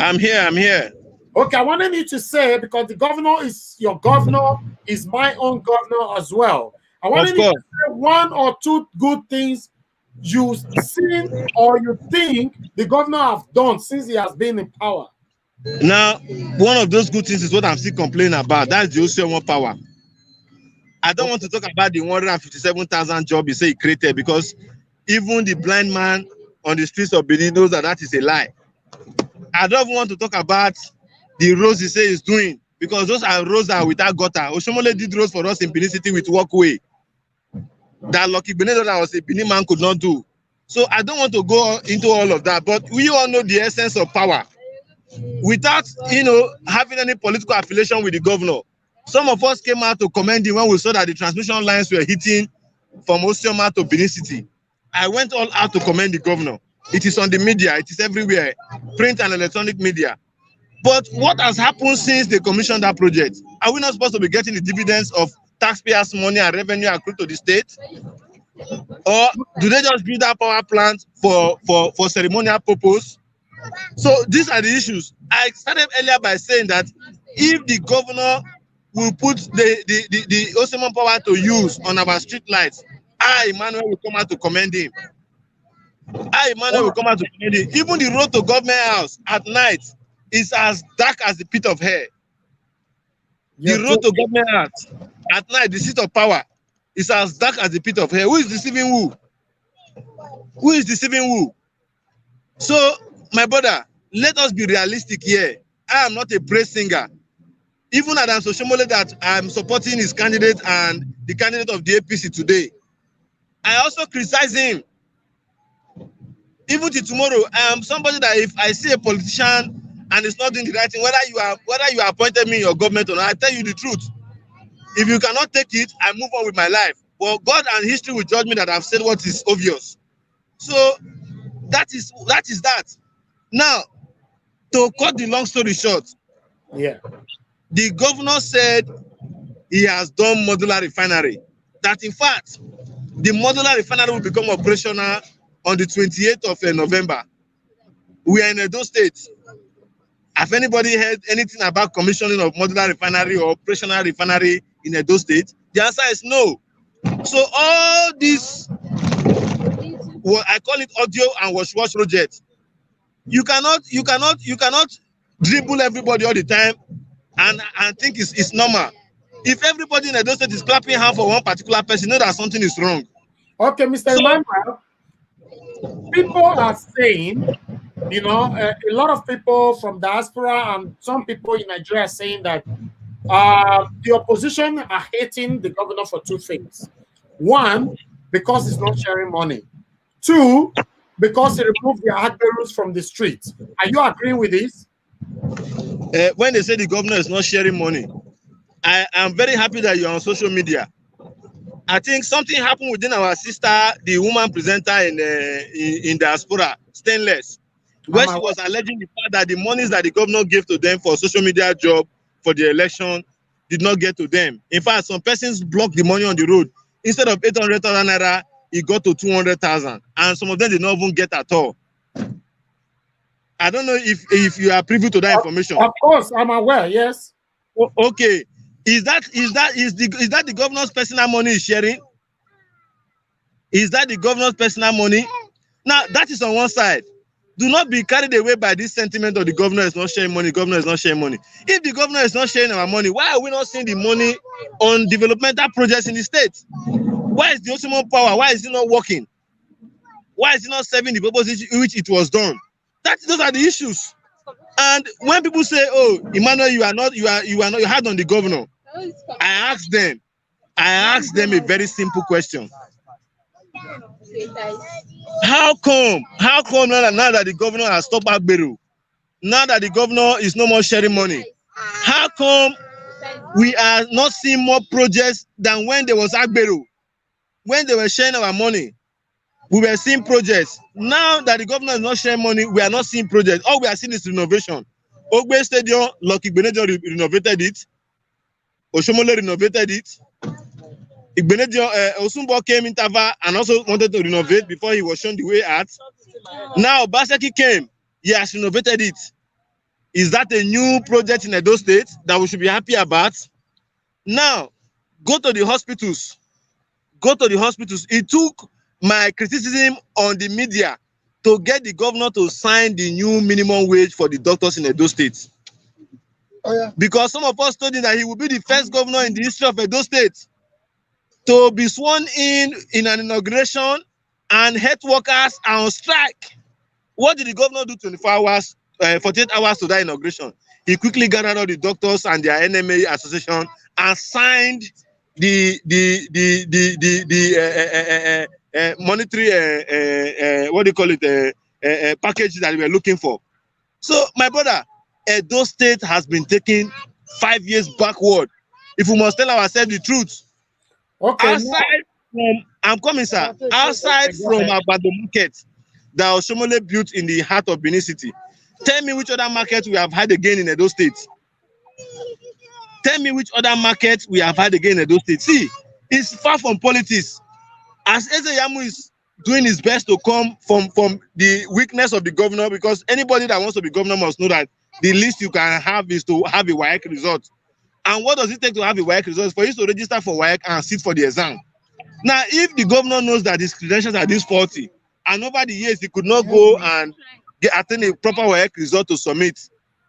I'm here. Okay, I wanted you to say, because the governor is your governor, is my own governor as well. I wanted you to say one or two good things you've seen or you think the governor have done since he has been in power. Now, one of those good things is what I'm still complaining about. That's the Osemo Power. I don't want to talk about the 157,000 jobs he say he created, because even the blind man on the streets of Benin knows that that is a lie. I don't want to talk about the roads he says he's doing, because those are roads that are without gutter. Oshomole did roads for us in Benin City with walkway that Lucky Benin that was a Benin man could not do. So I don't want to go into all of that, but we all know the essence of power. Without, having any political affiliation with the governor, some of us came out to commend him when we saw that the transmission lines were hitting from Osioma to Benin City. I went all out to commend the governor. It is on the media, it is everywhere, print and electronic media. But what has happened since they commissioned that project? Are we not supposed to be getting the dividends of taxpayers' money and revenue accrued to the state? Or do they just build that power plant for ceremonial purpose? So these are the issues. I started earlier by saying that if the governor will put the Osioma power to use on our street lights, Emmanuel will come out to commend him. Emmanuel will come out to commend him. Even the road to government house at night is as dark as the pit of hell. The road to government house at night, the seat of power, is as dark as the pit of hell. Who is deceiving who? Who is deceiving who? So, my brother, let us be realistic here. I am not a praise singer. Even Adams Oshomole that I'm supporting his candidate and the candidate of the APC today, I also criticize him. Even till tomorrow, I am somebody that if I see a politician and it's not doing the right thing, whether you appointed me in your government or not, I tell you the truth. If you cannot take it, I move on with my life. Well, God and history will judge me that I've said what is obvious. So that is that. Now, to cut the long story short, the governor said he has done modular refinery. That in fact, the modular refinery will become operational on the 28th of November. We are in Edo State. Have anybody heard anything about commissioning of modular refinery or operational refinery in Edo State? The answer is no. So all this, what I call it audio and wash project, you cannot dribble everybody all the time and think it's normal. If everybody in Edo State is clapping hands for one particular person, you know that something is wrong. Okay, Mr. Emmanuel, people are saying, a lot of people from diaspora and some people in Nigeria are saying that the opposition are hating the governor for two things. One, because he's not sharing money. Two, because he removed the Agbogun from the street. Are you agreeing with this? When they say the governor is not sharing money, I am very happy that you're on social media. I think something happened within our sister, the woman presenter in diaspora, Stainless, where she was alleging the fact that the monies that the governor gave to them for social media job for the election did not get to them. In fact, some persons blocked the money on the road. Instead of 800,000 naira, it got to 200,000, and some of them did not even get at all. I don't know if you are privy to that information. Of course, I'm aware. Yes. Okay. Is that the governor's personal money is sharing? Is that the governor's personal money? Now that is on one side. Do not be carried away by this sentiment of the governor is not sharing money. Governor is not sharing money. If the governor is not sharing our money, why are we not seeing the money on developmental projects in the state? Why is the Osioma power? Why is it not working? Why is it not serving the purpose which it was done? Those are the issues. And when people say, "Oh, Emmanuel, you are hard on the governor," I ask them a very simple question. How come now that the governor has stopped Agbogun, now that the governor is no more sharing money, how come we are not seeing more projects than when there was Agbogun? When they were sharing our money, we were seeing projects. Now that the governor is not sharing money, we are not seeing projects. All we are seeing is renovation. Ogbe Stadium, Lucky Benin renovated it. Oshomole renovated it. Osumbo came in Tava and also wanted to renovate before he was shown the way out. Now Obaseki'S came, he has renovated it. Is that a new project in Edo State that we should be happy about? Now, go to the hospitals. It took my criticism on the media to get the governor to sign the new minimum wage for the doctors in Edo State. Oh, yeah. Because some of us told him that he will be the first governor in the history of Edo State to be sworn in an inauguration and health workers are on strike. What did the governor do 24 hours, 48 hours to that inauguration? He quickly gathered all the doctors and their NMA association and signed the monetary what do you call it, package that we were looking for. So my brother, Edo State has been taken 5 years backward. If we must tell ourselves the truth. Okay. Outside from, I'm coming, sir. Outside from Agbogun market that Oshomole built in the heart of Benin City, tell me which other market we have had again in Edo State. Tell me which other market we have had again in Edo State. See, it's far from politics. As Ezeyamu is doing his best to come from the weakness of the governor, because anybody that wants to be governor must know that the least you can have is to have a WAEC result. And what does it take to have a WAEC result? For you to register for WAEC and sit for the exam. Now, if the governor knows that his credentials are this faulty, and over the years he could not go and attain a proper WAEC result to submit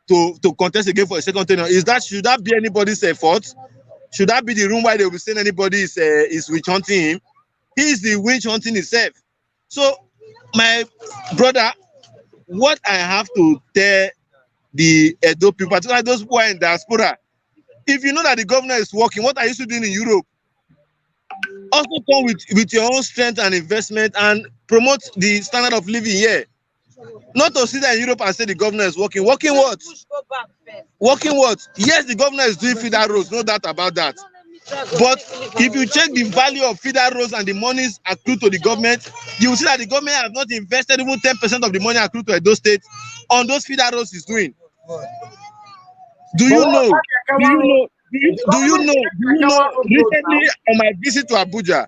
to contest again for a second tenure, should that be anybody's fault? Should that be the room why they will be saying anybody is witch hunting him? He is the witch hunting himself. So, my brother, what I have to tell the Edo people, particularly those who are in diaspora, if you know that the governor is working, what are you still doing in Europe? Also come with your own strength and investment and promote the standard of living here. Not to sit there in Europe and say the governor is working. Working what? Working what? Yes, the governor is doing feeder roads, no doubt about that. But if you check the value of feeder roads and the monies accrued to the government, you will see that the government has not invested even 10% of the money accrued to Edo State on those feeder roads it's doing. Do you know? Recently, on my visit to Abuja,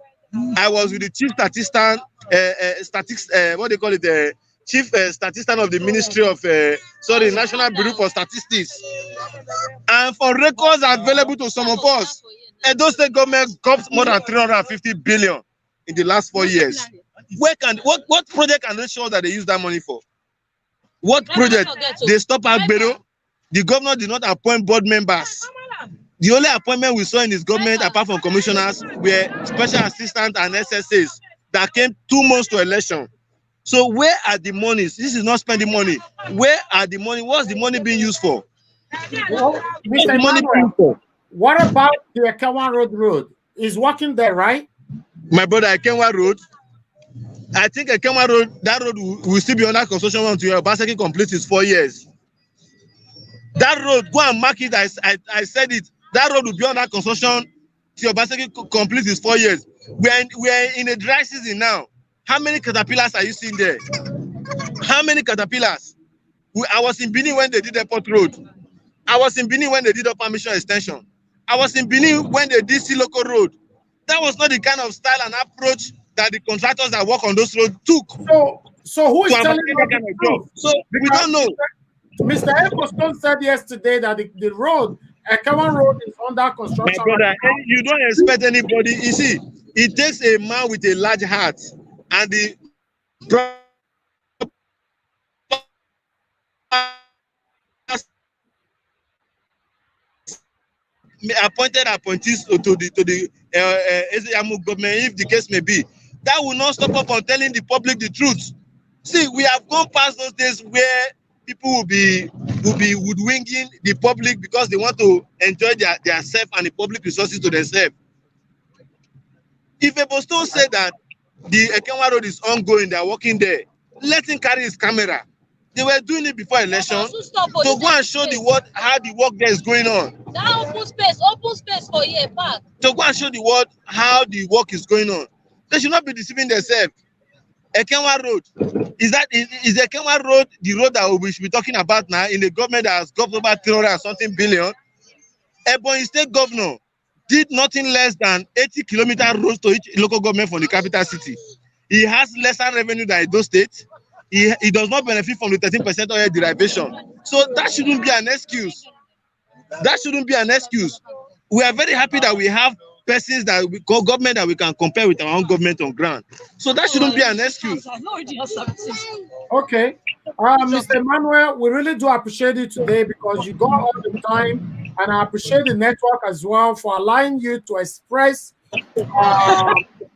I was with the chief statistician, what they call it, chief statistician of the Ministry of, National Bureau for Statistics. And for records available to some of us, Edo State government got more than 350 billion in the last 4 years. What project can they show that they use that money for? What project? They stop Agbogun. The governor did not appoint board members. The only appointment we saw in his government, apart from commissioners, were special assistants and SSAs that came 2 months to election. So where are the monies? This is not spending money. Where are the money? What's the money being used for? Well, Mr. Emmanuel, what about the Ekenwa Road? Is working there, right? My brother, Ekenwa Road. I think Ekenwa Road, that road will still be under construction until Obaseki'S completes its 4 years. That road, go and mark it. I said it. That road will be under construction till Obaseki'S completes its 4 years. We are in a dry season now. How many caterpillars are you seeing there? How many caterpillars? I was in Benin when they did the port road. I was in Benin when they did Upper Mission extension. I was in Benin when they did Siloko Road. That was not the kind of style and approach that the contractors that work on those roads took. So who is telling you that kind of job? So we don't know. Mr. Agbogun said yesterday that the road, Ekenwa Road, is under construction. My brother, you don't expect anybody. You see, it takes a man with a large heart and the appointed appointees to the Ezeyamu government, if the case may be. That will not stop us from telling the public the truth. See, we have gone past those days where people will be woodwinking the public because they want to enjoy their self and the public resources to themselves. If Edo said that the Ekenwa Road is ongoing, they are working there, let him carry his camera. They were doing it before election to go and show the world how the work there is going on. That open space for year back. To go and show the world how the work is going on. They should not be deceiving themselves. Ekenwa Road, is Ekenwa Road the road that we should be talking about now in the government that has got over 300 and something billion? Ebonyi State governor did nothing less than 80 kilometer roads to each local government from the capital city. He has lesser revenue than Edo State. He does not benefit from the 13% oil derivation. So that shouldn't be an excuse. That shouldn't be an excuse. We are very happy that we have persons that we call government that we can compare with our own government on ground. So that shouldn't be an excuse. Okay. Mr. Emmanuel, we really do appreciate you today because you got all the time, and I appreciate the network as well for allowing you to express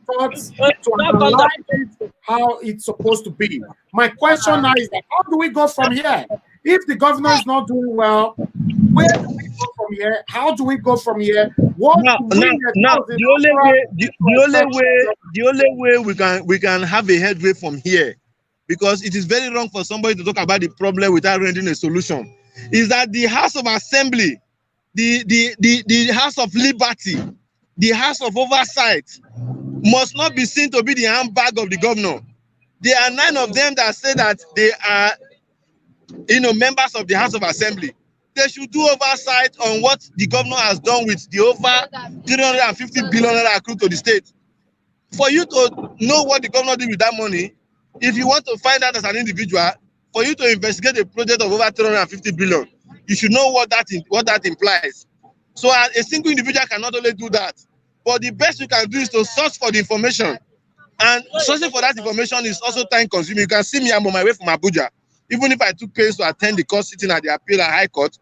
thoughts to analyze it how it's supposed to be. My question now is that how do we go from here? If the governor is not doing well, where do we go from here? How do we go from here? What Now, do we the only way we can have a headway from here, because it is very wrong for somebody to talk about the problem without rendering a solution, is that the House of Assembly, the House of Liberty, the House of Oversight must not be seen to be the handbag of the governor. There are 9 of them that say that they are, members of the House of Assembly. They should do oversight on what the governor has done with the over 350 billion naira accrued to the state. For you to know what the governor did with that money, if you want to find out as an individual, for you to investigate a project of over 350 billion, you should know what that implies. So a single individual cannot only do that, but the best you can do is to search for the information. And searching for that information is also time consuming. You can see me, I'm on my way from Abuja. Even if I took pains to attend the court sitting at the Appeal and High Court,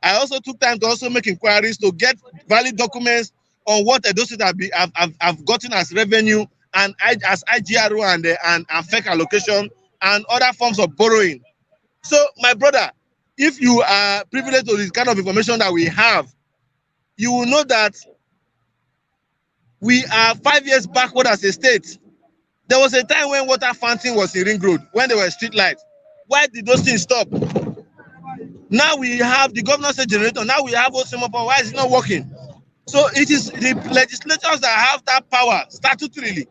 I also took time to also make inquiries to get valid documents on what Edo State have gotten as revenue and as IGRO and fake allocation and other forms of borrowing. So, my brother, if you are privileged to this kind of information that we have, you will know that we are 5 years backward as a state. There was a time when water fountain was in Ring Road, when there were street lights. Why did those things stop? Now we have the governor said generator. Now we have Osimopon. Why is it not working? So it is the legislators that have that power statutorily.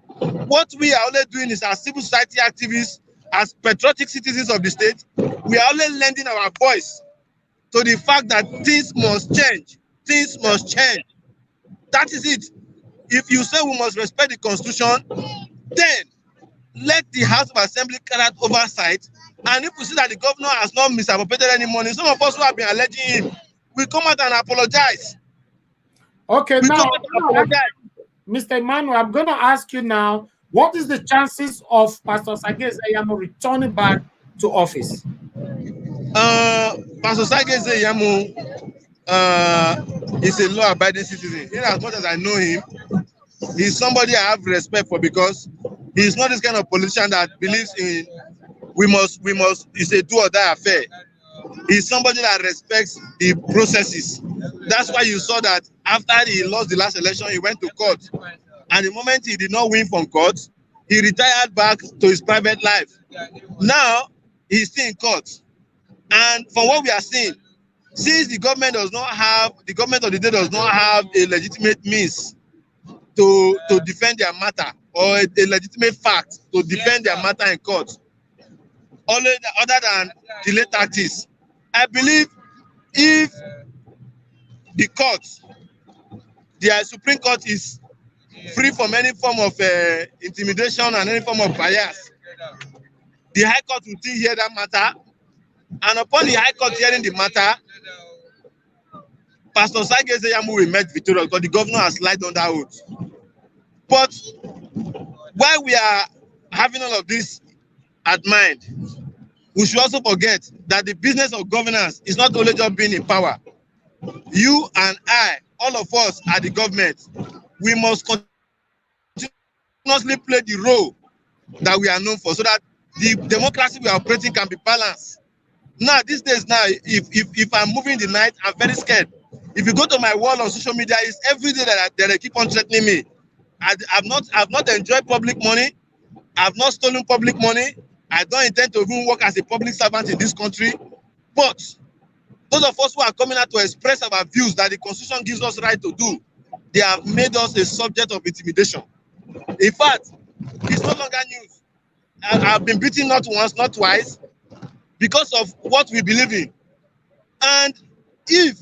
What we are only doing is, as civil society activists, as patriotic citizens of the state, we are only lending our voice to the fact that things must change. Things must change. That is it. If you say we must respect the Constitution, then let the House of Assembly carry out oversight. And if we see that the governor has not misappropriated any money, some of us who have been alleging him, we come out and apologize. Okay, now, Mr. Emmanuel, I'm going to ask you now, what is the chances of Pastor Obaseki'S returning back to office? Pastor Obaseki'S is a law-abiding citizen. In as much as I know him, he's somebody I have respect for, because he's not this kind of politician that believes in we must, it's a do or die affair. He's somebody that respects the processes. That's why you saw that after he lost the last election, he went to court. And the moment he did not win from court, he retired back to his private life. Now, he's still in court. And from what we are seeing, since the government of the day does not have a legitimate means to defend their matter, or a legitimate fact to defend their matter in court, other than delay tactics, I believe if the court, the Supreme Court, is free from any form of intimidation and any form of bias, the High Court will still hear that matter. And upon the High Court hearing the matter, Pastor Obaseki'S will emerge victorious, because the governor has lied on that oath. But while we are having all of this at mind, we should also forget that the business of governance is not only just being in power. You and I, all of us are the government. We must continuously play the role that we are known for, so that the democracy we are operating can be balanced. Now, these days now, if I'm moving the night, I'm very scared. If you go to my wall on social media, it's every day that they keep on threatening me. I've not enjoyed public money. I've not stolen public money. I don't intend to even work as a public servant in this country. But those of us who are coming out to express our views that the Constitution gives us right to do, they have made us a subject of intimidation. In fact, it's no longer news. I've been beaten not once, not twice, because of what we believe in. And if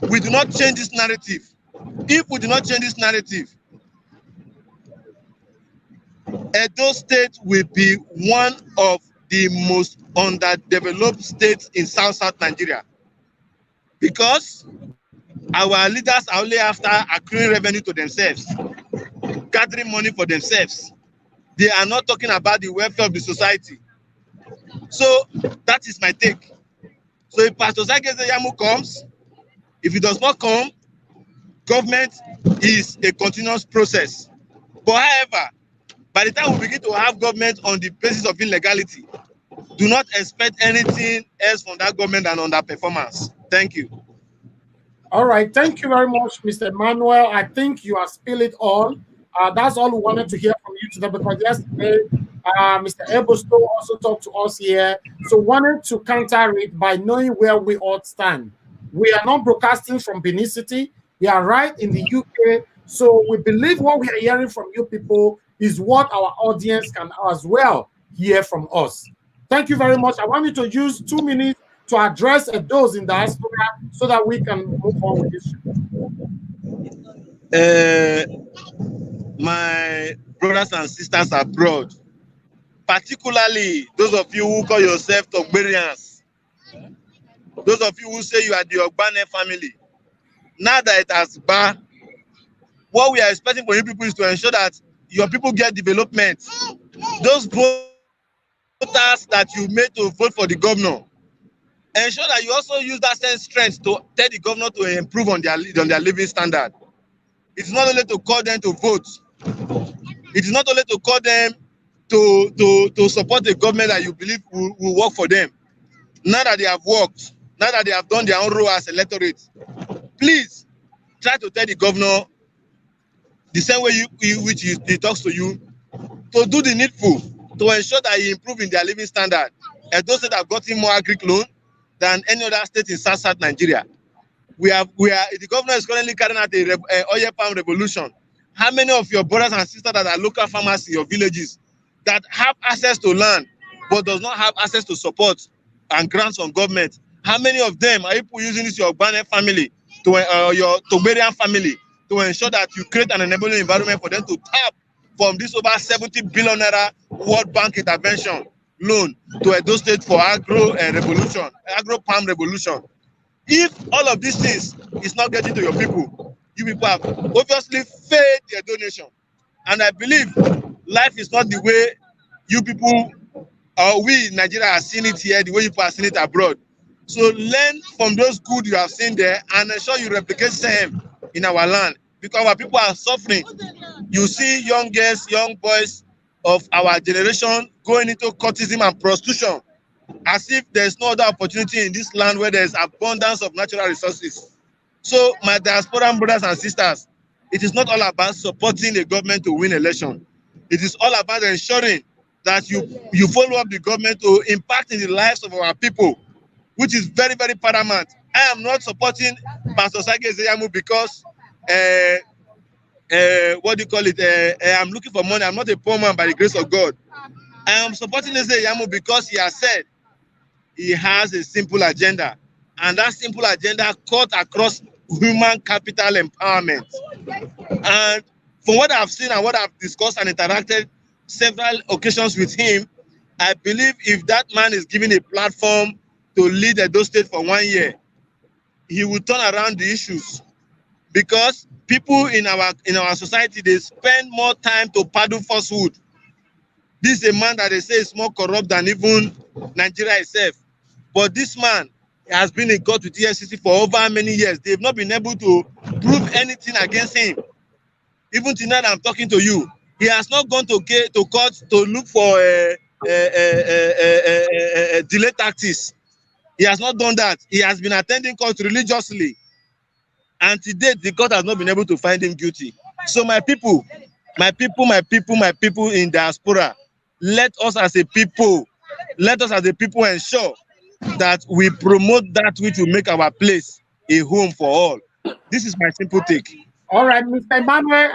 we do not change this narrative, Edo State will be one of the most underdeveloped states in South Nigeria, because our leaders are only after accruing revenue to themselves, gathering money for themselves. They are not talking about the welfare of the society. So that is my take. So if Pastor Obaseki'S comes, if he does not come, government is a continuous process. But however, by the time we begin to have government on the basis of illegality, do not expect anything else from that government than underperformance. Thank you. All right. Thank you very much, Mr. Emmanuel. I think you have spilled it all. That's all we wanted to hear from you today because yesterday, Mr. Edo State also talked to us here. So wanted to counter it by knowing where we all stand. We are not broadcasting from Benin City. We are right in the UK. So we believe what we are hearing from you people is what our audience can as well hear from us. Thank you very much. I want you to use 2 minutes to address those in diaspora so that we can move on with this. My brothers and sisters abroad, particularly those of you who call yourself Togberians, those of you who say you are the Ogbane family, now that it has been, what we are expecting from you people is to ensure that your people get development. Those voters that you made to vote for the governor, ensure that you also use that same strength to tell the governor to improve on their living standard. It's not only to call them to vote. It is not only to call them to support the government that you believe will work for them. Now that they have worked, now that they have done their own role as electorate, please try to tell the governor the same way he talks to you, to do the needful to ensure that he improves in their living standard. And those that have gotten more agric loan than any other state in South Nigeria. The governor is currently carrying out a oil palm revolution. How many of your brothers and sisters that are local farmers in your villages that have access to land but does not have access to support and grants from government? How many of them are you using this your Ogbane family to your Togberian family to ensure that you create an enabling environment for them to tap from this over 70 billion naira World Bank intervention loan to Edo State for agro palm revolution? If all of these things is not getting to your people, you people have obviously failed their donation. And I believe life is not the way you people or we in Nigeria are seeing it here, the way you people are seeing it abroad. So learn from those good you have seen there and ensure you replicate same in our land, because our people are suffering. You see young girls, young boys of our generation going into courtism and prostitution, as if there's no other opportunity in this land where there's abundance of natural resources. So my diasporan brothers and sisters, it is not all about supporting a government to win election. It is all about ensuring that you follow up the government to impact in the lives of our people, which is very, very paramount. I am not supporting Pastor Obaseki'S because what do you call it? I'm looking for money. I'm not a poor man by the grace of God. I am supporting Yamu because he has said he has a simple agenda, and that simple agenda cut across human capital empowerment. And from what I've seen and what I've discussed and interacted several occasions with him, I believe if that man is given a platform to lead Edo State for 1 year, he will turn around the issues, because people in our society, they spend more time to paddle falsehood. This is a man that they say is more corrupt than even Nigeria itself. But this man has been in court with EFCC for over many years. They've not been able to prove anything against him. Even tonight I'm talking to you, he has not gone to court to look for delay tactics. He has not done that. He has been attending court religiously. And to date, the court has not been able to find him guilty. So my people in diaspora, let us as a people ensure that we promote that which will make our place a home for all. This is my simple take. All right, Mr. Emmanuel,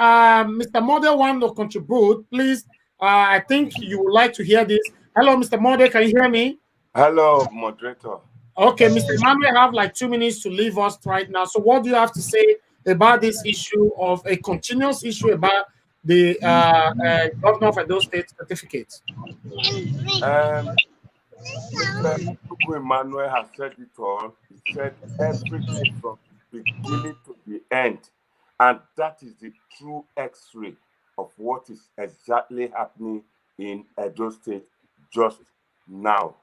Mr. Model want to contribute, please. I think you would like to hear this. Hello, Mr. Model, can you hear me? Hello, moderator. Okay, Mr. Emmanuel, have like 2 minutes to leave us right now. So what do you have to say about this issue of a continuous issue about the governor of Edo State certificate? Mr. Emmanuel has said it all. He said everything from the beginning to the end. And that is the true X-ray of what is exactly happening in Edo State just now.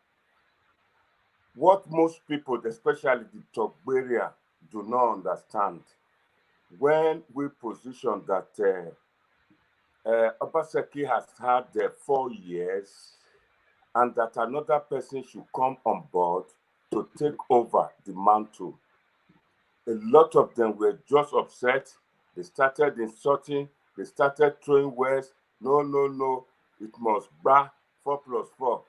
What most people, especially the Togberia, do not understand when we positioned that Obaseki has had 4 years and that another person should come on board to take over the mantle. A lot of them were just upset. They started insulting. They started throwing words. No, no, no. It must be 4+4.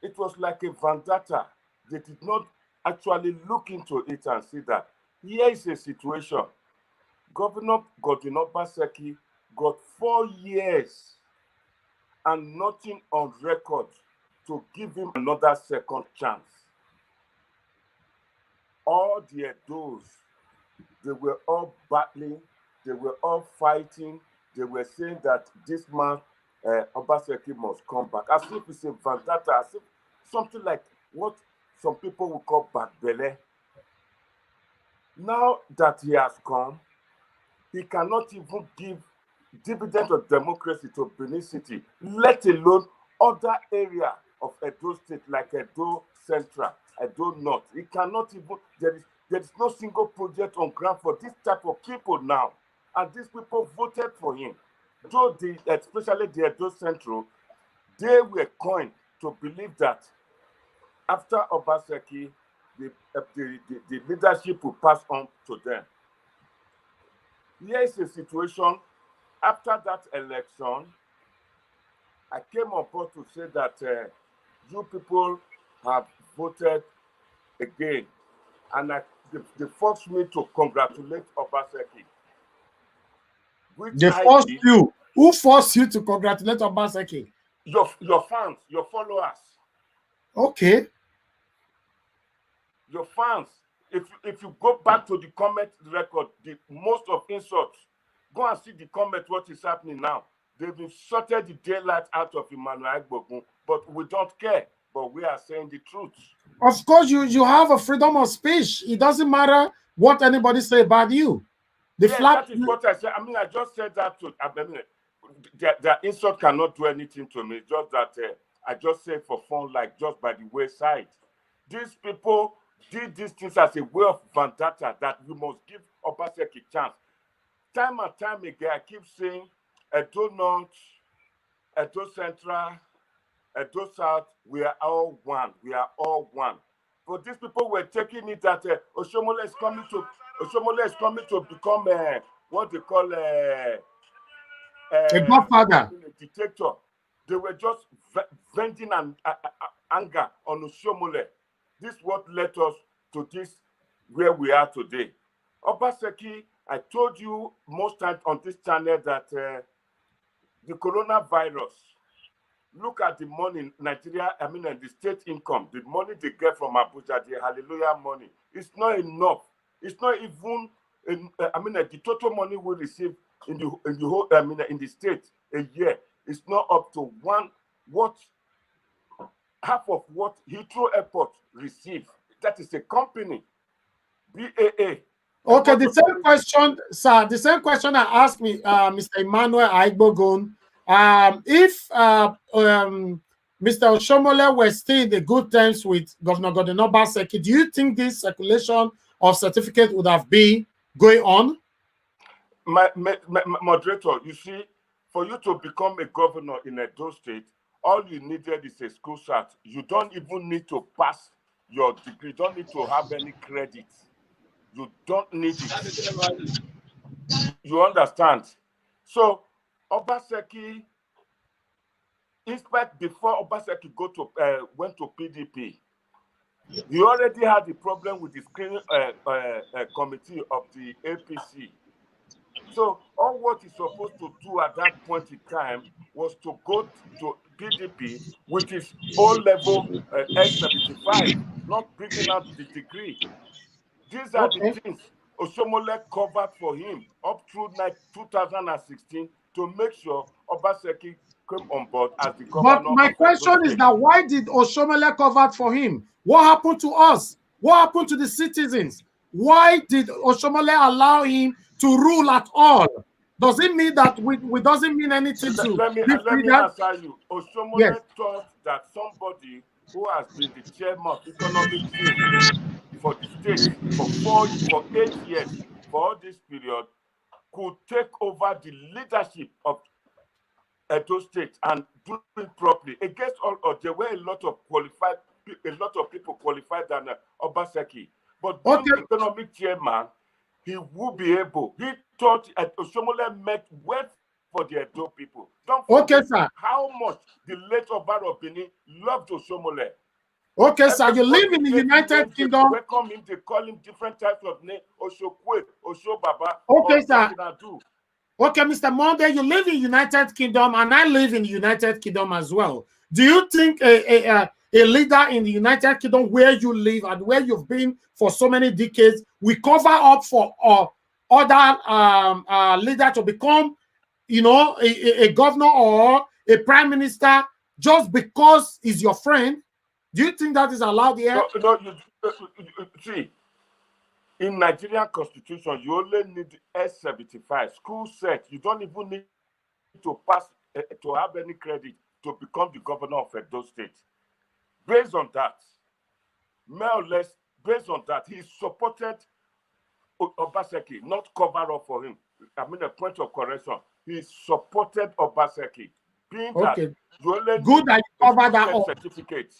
It was like a vendetta. They did not actually look into it and see that here is a situation. Governor Godwin Obaseki got 4 years and nothing on record to give him another second chance. All the Edos, they were all battling, they were all fighting, they were saying that this man, Obaseki, must come back. As if it's a vendetta, as if something like what some people would call backbele. Now that he has come, he cannot even give dividend of democracy to Benin City, let alone other area of Edo State like Edo Central, Edo North. He cannot even, there is no single project on ground for this type of people now. And these people voted for him. Though especially the Edo Central, they were coined to believe that after Obaseki, the leadership will pass on to them. Here is a situation. After that election, I came on board to say that you people have voted again. And they forced me to congratulate Obaseki. They forced you. Who forced you to congratulate Obaseki? Your fans, your followers. Okay. Your fans. If you go back to the comment record, the most of insults, go and see the comment what is happening now. They've insulted the daylight out of Emmanuel Agbogun, but we don't care. But we are saying the truth. Of course, you have a freedom of speech. It doesn't matter what anybody say about you. That is what I said. I mean, I just said that to. I mean, their insult cannot do anything to me. Just that I just say for fun, like just by the wayside. These people did these things as a way of vendetta that we must give Obaseki a chance. Time and time again, I keep saying, Edo North, Edo Central, Edo South, we are all one. We are all one. But these people were taking it that Oshomole is coming to become what they call a godfather, a dictator. They were just venting an anger on Oshomole. This is what led us to this where we are today. Obaseki, I told you most times on this channel that the coronavirus, look at the money in Nigeria, I mean, the state income, the money they get from Abuja, the hallelujah money, it's not enough. It's not even, the total money we receive in the whole, in the state a year, it's not up to half of what Heathrow Airport received. That is a company, BAA. Okay, the same question, sir. The same question I asked me, Mr. Emmanuel Agbogun. If Mr. Oshomole were still in the good terms with Governor Godwin Obaseki, do you think this circulation of certificate would have been going on? My moderator, you see, for you to become a governor in Edo State, all you needed is a school cert. You don't even need to pass your degree. You don't need to have any credit. You don't need it. You understand? So, Obaseki, in fact, before Obaseki went to PDP, he already had the problem with the screening committee of the APC. So, all what he's supposed to do at that point in time was to go to PDP with his O-level S75, not bringing out the degree. These are the things Oshomole covered for him up through 2016 to make sure Obaseki came on board as the governor. But my question is that why did Oshomole cover for him? What happened to us? What happened to the citizens? Why did Oshomole allow him to rule at all? Does it mean that we doesn't mean anything to? Let me answer you. Oshomole thought that somebody who has been the chairman of economic team for the state for 8 years, for all this period could take over the leadership of Edo State and do it properly. Against all odds, there were a lot of people qualified than Obaseki. But being economic chairman, he would be able. He thought Oshiomhole meant well for the Edo people. Don't forget how much the late Oba of Benin loved Oshiomhole. Okay, sir, you live in the United Kingdom. They welcome him, they call him different types of names, Oshokwe, Oshobaba. Okay, sir. Okay, Mr. Monday, you live in the United Kingdom, and I live in the United Kingdom as well. Do you think a leader in the United Kingdom, where you live and where you've been for so many decades, will cover up for other leaders to become, you know, a governor or a prime minister just because he's your friend? Do you think that is allowed here? No, see, in Nigerian constitution, you only need S75, school set. You don't even need to pass, to have any credit to become the governor of Edo State. Based on that, more or less, based on that, he supported Obaseki, not cover up for him. I mean, a point of correction. He supported Obaseki, being that you only good that you covered that up. Certificate.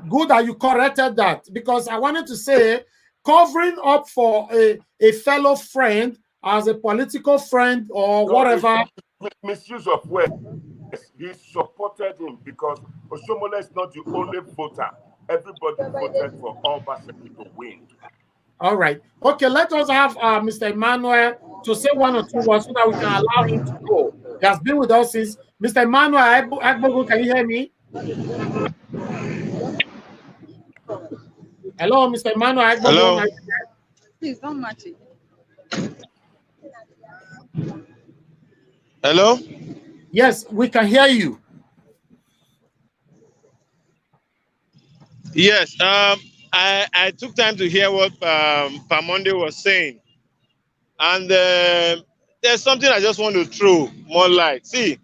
Good that you corrected that, because I wanted to say covering up for a fellow friend as a political friend or whatever. Misuse of words. He supported him because Oshiomhole is not the only voter. Everybody voted for Obaseki to win. All right. Okay, let us have Mr. Emmanuel to say one or two words so that we can allow him to go. He has been with us since. Mr. Emmanuel Agbogun, can you hear me? Hello, Mr. Emmanuel Agbogun. Hello. Please don't match it. Hello? Yes, we can hear you. Yes, I took time to hear what Pamonde was saying. And there's something I just want to throw more light. See,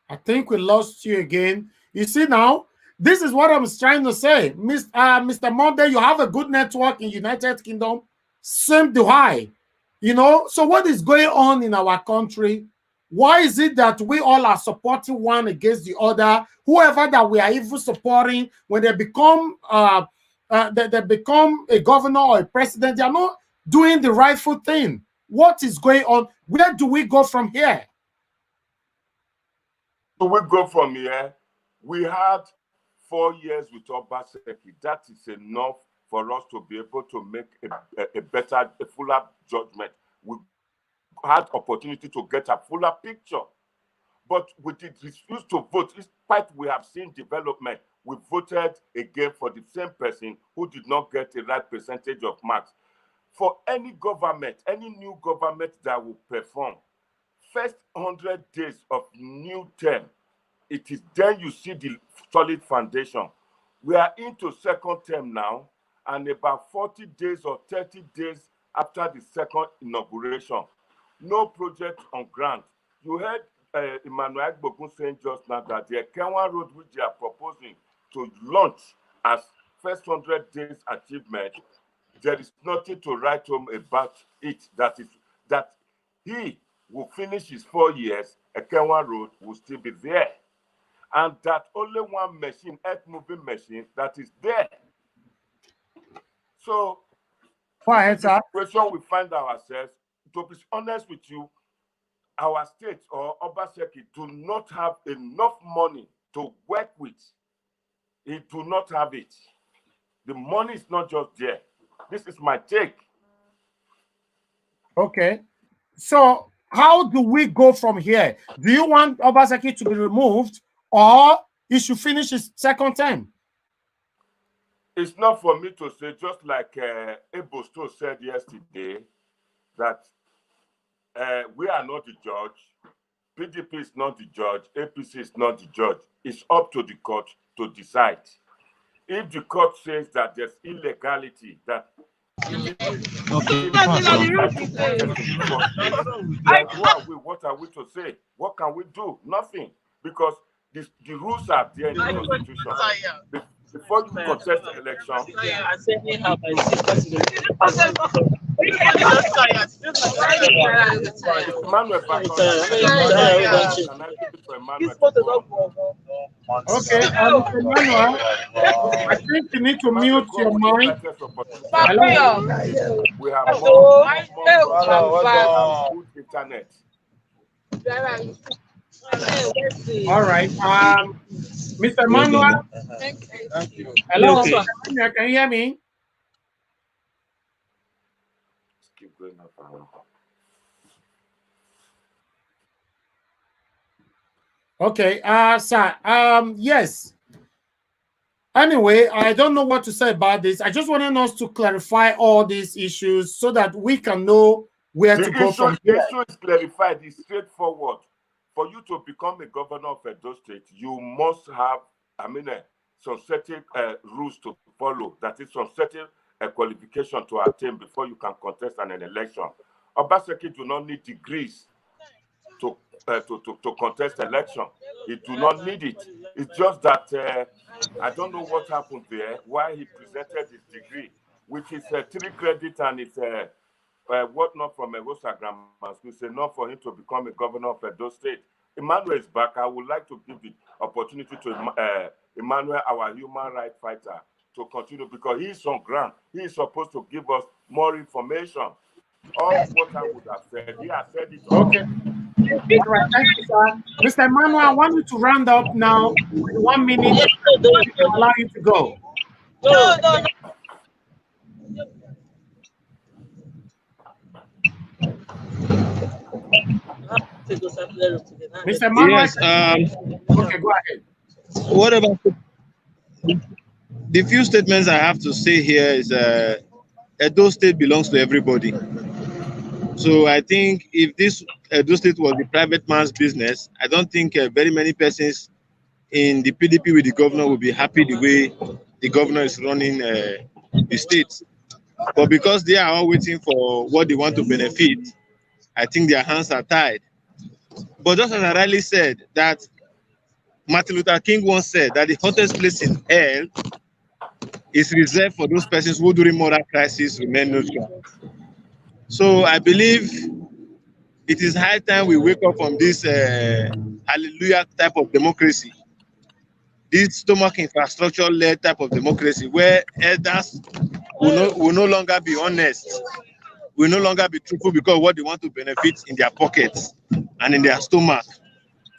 I think we lost you again. You see now, this is what I'm trying to say. Mr. Monday, you have a good network in United Kingdom. Same do I. You know, so what is going on in our country? Why is it that we all are supporting one against the other? Whoever that we are even supporting, when they become they become a governor or a president, they are not doing the rightful thing. What is going on? Where do we go from here? Do we go from here? We had 4 years with Obaseki. That is enough for us to be able to make a better, a fuller judgment. We had opportunity to get a fuller picture, but we did refuse to vote. Despite we have seen development, we voted again for the same person who did not get the right percentage of marks. For any government, any new government that will perform, first 100 days of new term, it is then you see the solid foundation. We are into second term now, and about 40 days or 30 days after the second inauguration, no project on ground. You heard Emmanuel Agbogun saying just now that the Ekenwa Road, which they are proposing to launch as first 100 days achievement, there is nothing to write home about it. That is that he will finish his 4 years, Ekenwa Road will still be there. And that only one machine, earth-moving machine, that is there. So, the situation we find ourselves, to be honest with you, our state or Obaseki do not have enough money to work with. It do not have it. The money is not just there. This is my take. Okay. So how do we go from here? Do you want Obaseki to be removed, or he should finish his second term? It's not for me to say, just like Edo State said yesterday, that we are not the judge. PDP is not the judge. APC is not the judge. It's up to the court to decide. If the court says that there's illegality, that Okay. Then who are we? What are we to say? What can we do? Nothing. Because the rules are there in the Constitution. Before you contest the election, Emmanuel back on. Can I give it to Emmanuel to go on? Okay, Emmanuel, I think you need to mute your mic. Hello. We have more good internet. All right. Mr. Emmanuel. Thank you. Hello. Okay. Mr. Emmanuel, can you hear me? Keep going up and up. Okay, sir. Yes. Anyway, I don't know what to say about this. I just wanted us to clarify all these issues so that we can know where to go from here. The issue is clarified. It's straightforward. For you to become a governor of Edo State, you must have, some certain rules to follow. That is, some certain qualification to attain before you can contest an election. Obaseki do not need degrees to contest election. He do not need it. It's just that I don't know what happened there. Why he presented his degree, which is 3 credits and it's what not from a Rosa Grammar School. It's enough for him to become a governor of Edo State. Emmanuel is back. I would like to give the opportunity to Emmanuel, our human rights fighter, to continue because he is on ground. He is supposed to give us more information. All what I would have said, he has said it all. Okay. All right, thank you, sir. Mr. Emmanuel, I want you to round up now. 1 minute. I'll allow you to go. No. Mr. Emmanuel, Yes. okay, go ahead. What about the few statements I have to say here is Edo State belongs to everybody. So I think if this Edo State was the private man's business, I don't think very many persons in the PDP with the governor will be happy the way the governor is running the state. But because they are all waiting for what they want to benefit, I think their hands are tied. But just as I rightly said, that Martin Luther King once said that the hottest place in hell is reserved for those persons who during moral crisis remain neutral. So I believe it is high time we wake up from this hallelujah type of democracy, this stomach infrastructure-led type of democracy where elders will no longer be honest, will no longer be truthful because what they want to benefit in their pockets and in their stomach.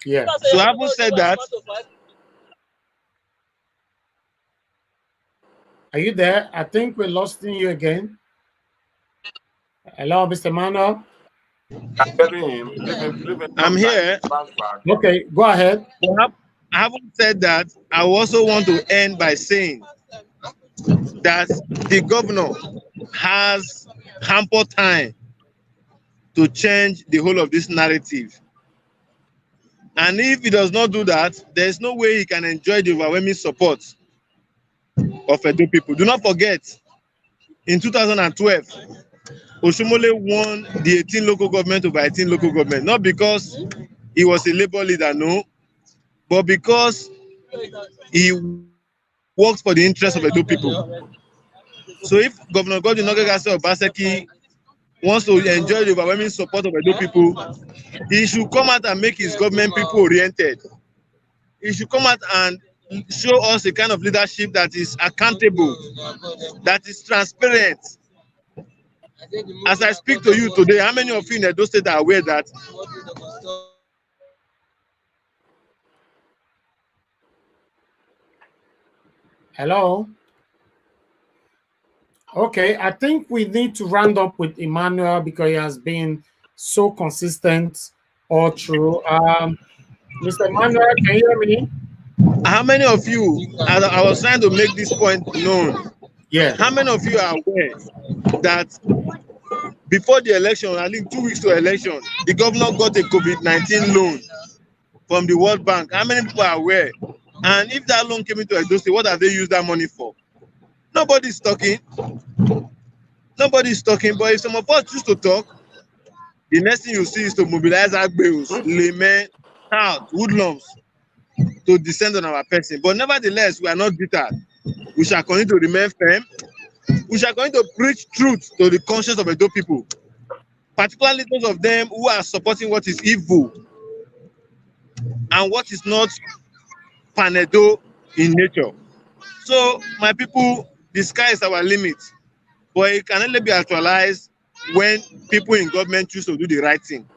Yeah. So having said that, are you there? I think we lost you again. Hello, Mr. Emmanuel. I'm here. Okay, go ahead. Having said that, I also want to end by saying that the governor has ample time to change the whole of this narrative. And if he does not do that, there's no way he can enjoy the overwhelming support of Edo people. Do not forget, in 2012, Oshomole won the 18 local government over 18 local government, not because he was a labor leader, no, but because he works for the interest of Edo people. So if Governor Godwin Nogagase Obaseki wants to enjoy the overwhelming support of Edo people, he should come out and make his government people-oriented. He should come out and show us a kind of leadership that is accountable, that is transparent. As I speak to you today, how many of you in Edo State are aware that Hello? Okay, I think we need to round up with Emmanuel because he has been so consistent all through. Mr. Emmanuel, can you hear me? how many of you, I was trying to make this point known. Yeah. How many of you are aware that before the election, I think 2 weeks to election, the governor got a COVID-19 loan from the World Bank? How many people are aware? And if that loan came into Edo State, what have they used that money for? Nobody's talking. Nobody is talking, but if some of us choose to talk, the next thing you see is to mobilize Agbogun, laymen, out, woodlums to descend on our person. But nevertheless, we are not bitter. We shall continue to remain firm. We shall continue to preach truth to the conscience of Edo people, particularly those of them who are supporting what is evil and what is not pan-Edo in nature. So, my people, the sky is our limit, but it can only be actualized when people in government choose to do the right thing,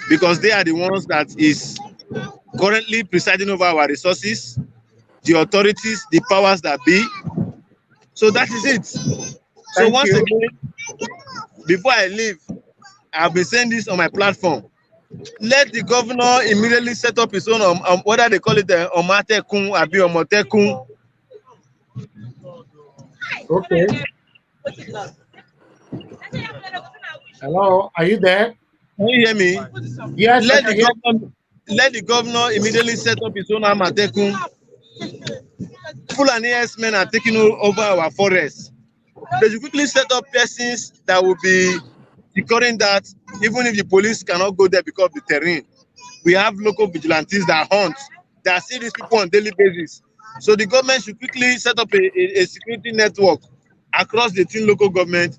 because they are the ones that is currently presiding over our resources, the authorities, the powers that be. So that is it. So Thank once you. again, before I leave, I've been saying this on my platform. Let the governor immediately set up his own, whether they call it Omatekun, Abi Omotekun. Okay. Hello, are you there? Can you hear me? Yes, I Let can the hear. governor, let the governor immediately set up his own Amatekun. Fulani men are taking over our forests. They should quickly set up persons that will be securing that, even if the police cannot go there because of the terrain. We have local vigilantes that hunt, that see these people on a daily basis. So the government should quickly set up a security network across the 10 local government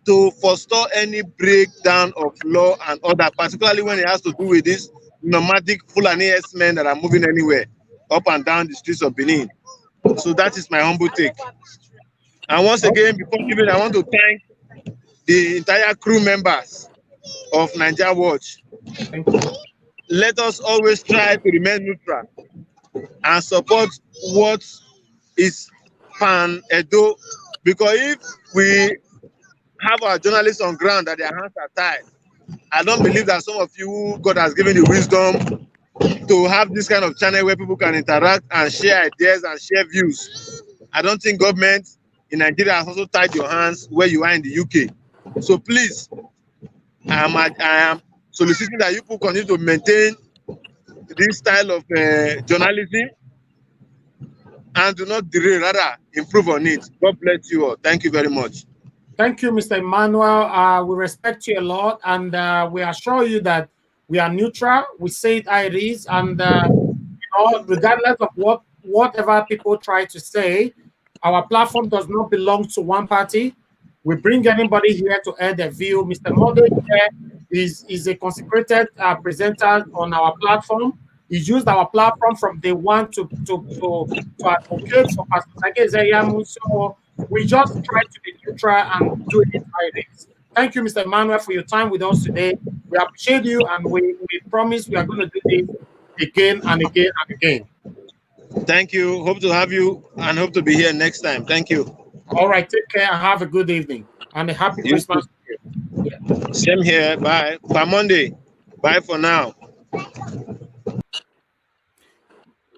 to forestall any breakdown of law and order, particularly when it has to do with these nomadic Fulani men that are moving anywhere, up and down the streets of Benin. So that is my humble take. And once again, before leaving, I want to thank the entire crew members of Niger Watch. Thank you. Let us always try to remain neutral and support what is pan-Edo, because if we have our journalists on ground that their hands are tied, I don't believe that some of you, God has given the wisdom to have this kind of channel where people can interact and share ideas and share views. I don't think government in Nigeria has also tied your hands where you are in the UK. So please, I am soliciting that you people continue to maintain this style of journalism and do not derail, rather improve on it. God bless you all. Thank you very much. Thank you, Mr. Emmanuel. We respect you a lot, and we assure you that we are neutral. We say it how it is, and regardless of whatever people try to say, our platform does not belong to one party. We bring anybody here to air their view. Mr. Mode is a consecrated presenter on our platform. He used our platform from day one to advocate for Pastor Sage Zeyamu. So we just try to be neutral and do it how it is. Thank you, Mr. Emmanuel, for your time with us today. We appreciate you, and we promise we are going to do this again and again and again. Thank you. Hope to have you and hope to be here next time. Thank you. All right. Take care and have a good evening and a happy Christmas to you. Yeah. Same here. Bye. By Monday. Bye for now.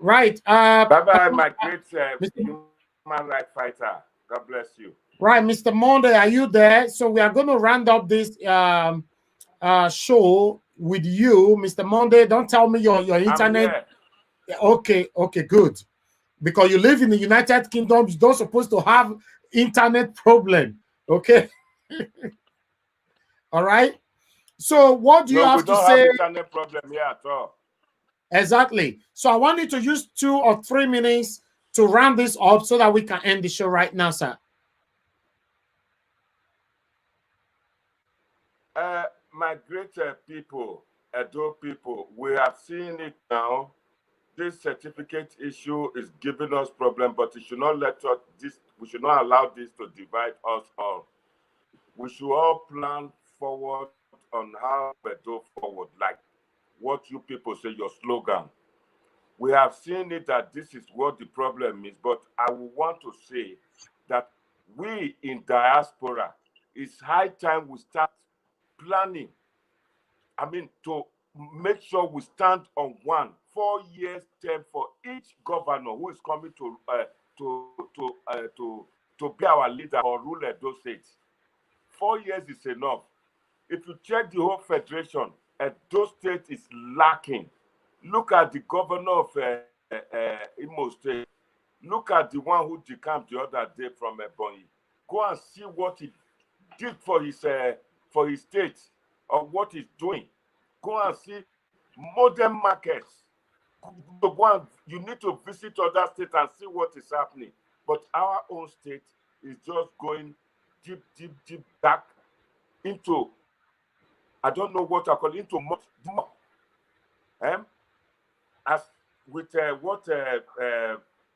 Right. Bye-bye, my great human rights fighter. God bless you. Right, Mr. Monday, are you there? So we are going to round up this show with you, Mr. Monday. Don't tell me your internet. Okay, good. Because you live in the United Kingdom, you don't supposed to have internet problem. Okay. All right. So what do you have to say? We don't have internet problem here at all. Exactly. So I want you to use 2 or 3 minutes to round this up so that we can end the show right now, sir. My great people, Edo people, we have seen it now. This certificate issue is giving us problem, but it should not let us we should not allow this to divide us all. We should all plan forward on how we go forward, like what you people say, your slogan. We have seen it that this is what the problem is, but I would want to say that we in diaspora, it's high time we start planning. I mean, to make sure we stand on 4-year term for each governor who is coming to be our leader or rule Edo State. 4 years is enough. If you check the whole federation, Edo State is lacking. Look at the governor of Imo State. Look at the one who decamped the other day from Ebonyi. Go and see what he did for his state or what he's doing. Go and see modern markets. You need to visit other states and see what is happening. But our own state is just going deep, deep, deep back into, I don't know what I call it, into much more. As with what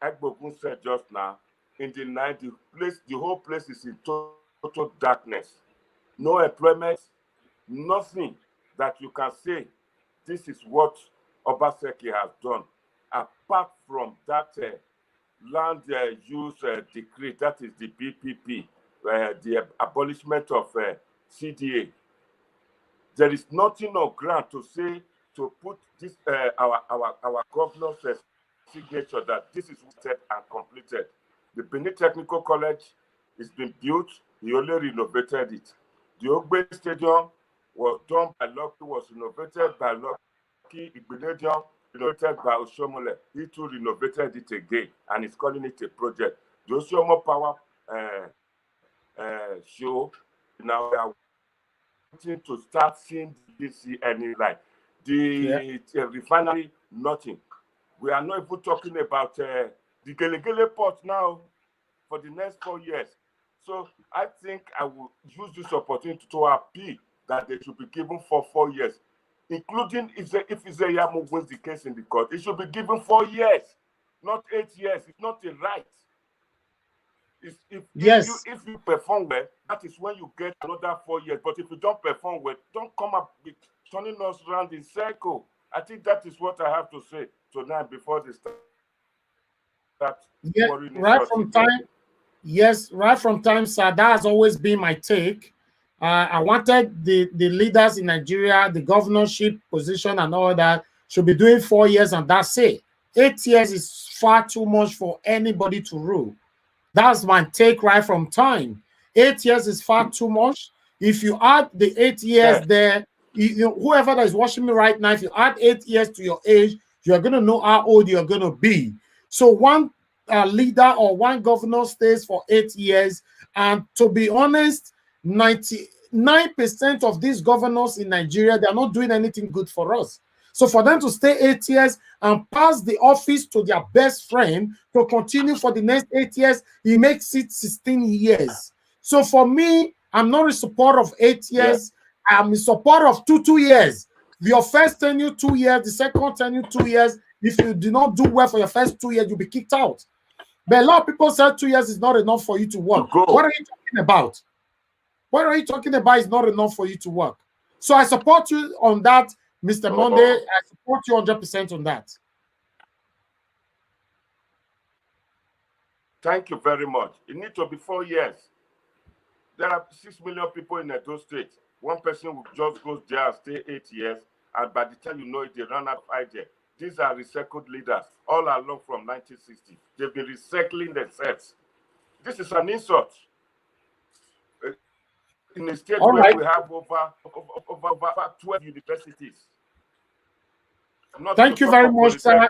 Agbogun said just now, in the night, the whole place is in total darkness. No employment, nothing that you can say, this is what Obaseki has done. Apart from that land use decree, that is the BPP, the abolishment of CDA. There is nothing on ground to say, to put this our governor's signature that this is set and completed. The Benin Technical College is been built. He only renovated it. The Ogbe Stadium was done by Lucky, was renovated by Lucky. Igbinedium renovated by Oshomole. He too renovated it again, and he's calling it a project. The Oshomo Power show now we are waiting to start seeing this any light. The refinery, nothing. We are not even talking about the Gelegele port now for the next 4 years. So I think I will use this opportunity to appeal that they should be given for 4 years, including if Izeyamu wins the case in the court. It should be given 4 years, not 8 years. It's not a right. If you perform well, that is when you get another 4 years. But if you don't perform well, don't come up with turning us around in circle. I think that is what I have to say tonight before they start. Right from time. Yes, right from time, sir. That has always been my take. I wanted the leaders in Nigeria, the governorship position and all that should be doing 4 years and that's it. 8 years is far too much for anybody to rule. That's my take right from time. 8 years is far too much. If you add the 8 years there, whoever that is watching me right now, if you add 8 years to your age, you're going to know how old you're going to be. So one leader or one governor stays for 8 years. And to be honest, 99% of these governors in Nigeria, they're not doing anything good for us. So for them to stay 8 years and pass the office to their best friend to continue for the next 8 years, he makes it 16 years. So for me, I'm not in support of 8 years. I'm in support of two years. Your first tenure, 2 years. The second tenure, 2 years. If you do not do well for your first 2 years, you'll be kicked out. But a lot of people say 2 years is not enough for you to work. What are you talking about? What are you talking about is not enough for you to work? So I support you on that, Mr. Monday. I support you 100% on that. Thank you very much. It needs to be 4 years. There are 6 million people in Edo State. One person will just go there and stay 8 years, and by the time you know it, they run out of ideas. These are recycled leaders all along from 1960. They've been recycling themselves. This is an insult. In a state where we have over 12 universities. Thank you very much, sir.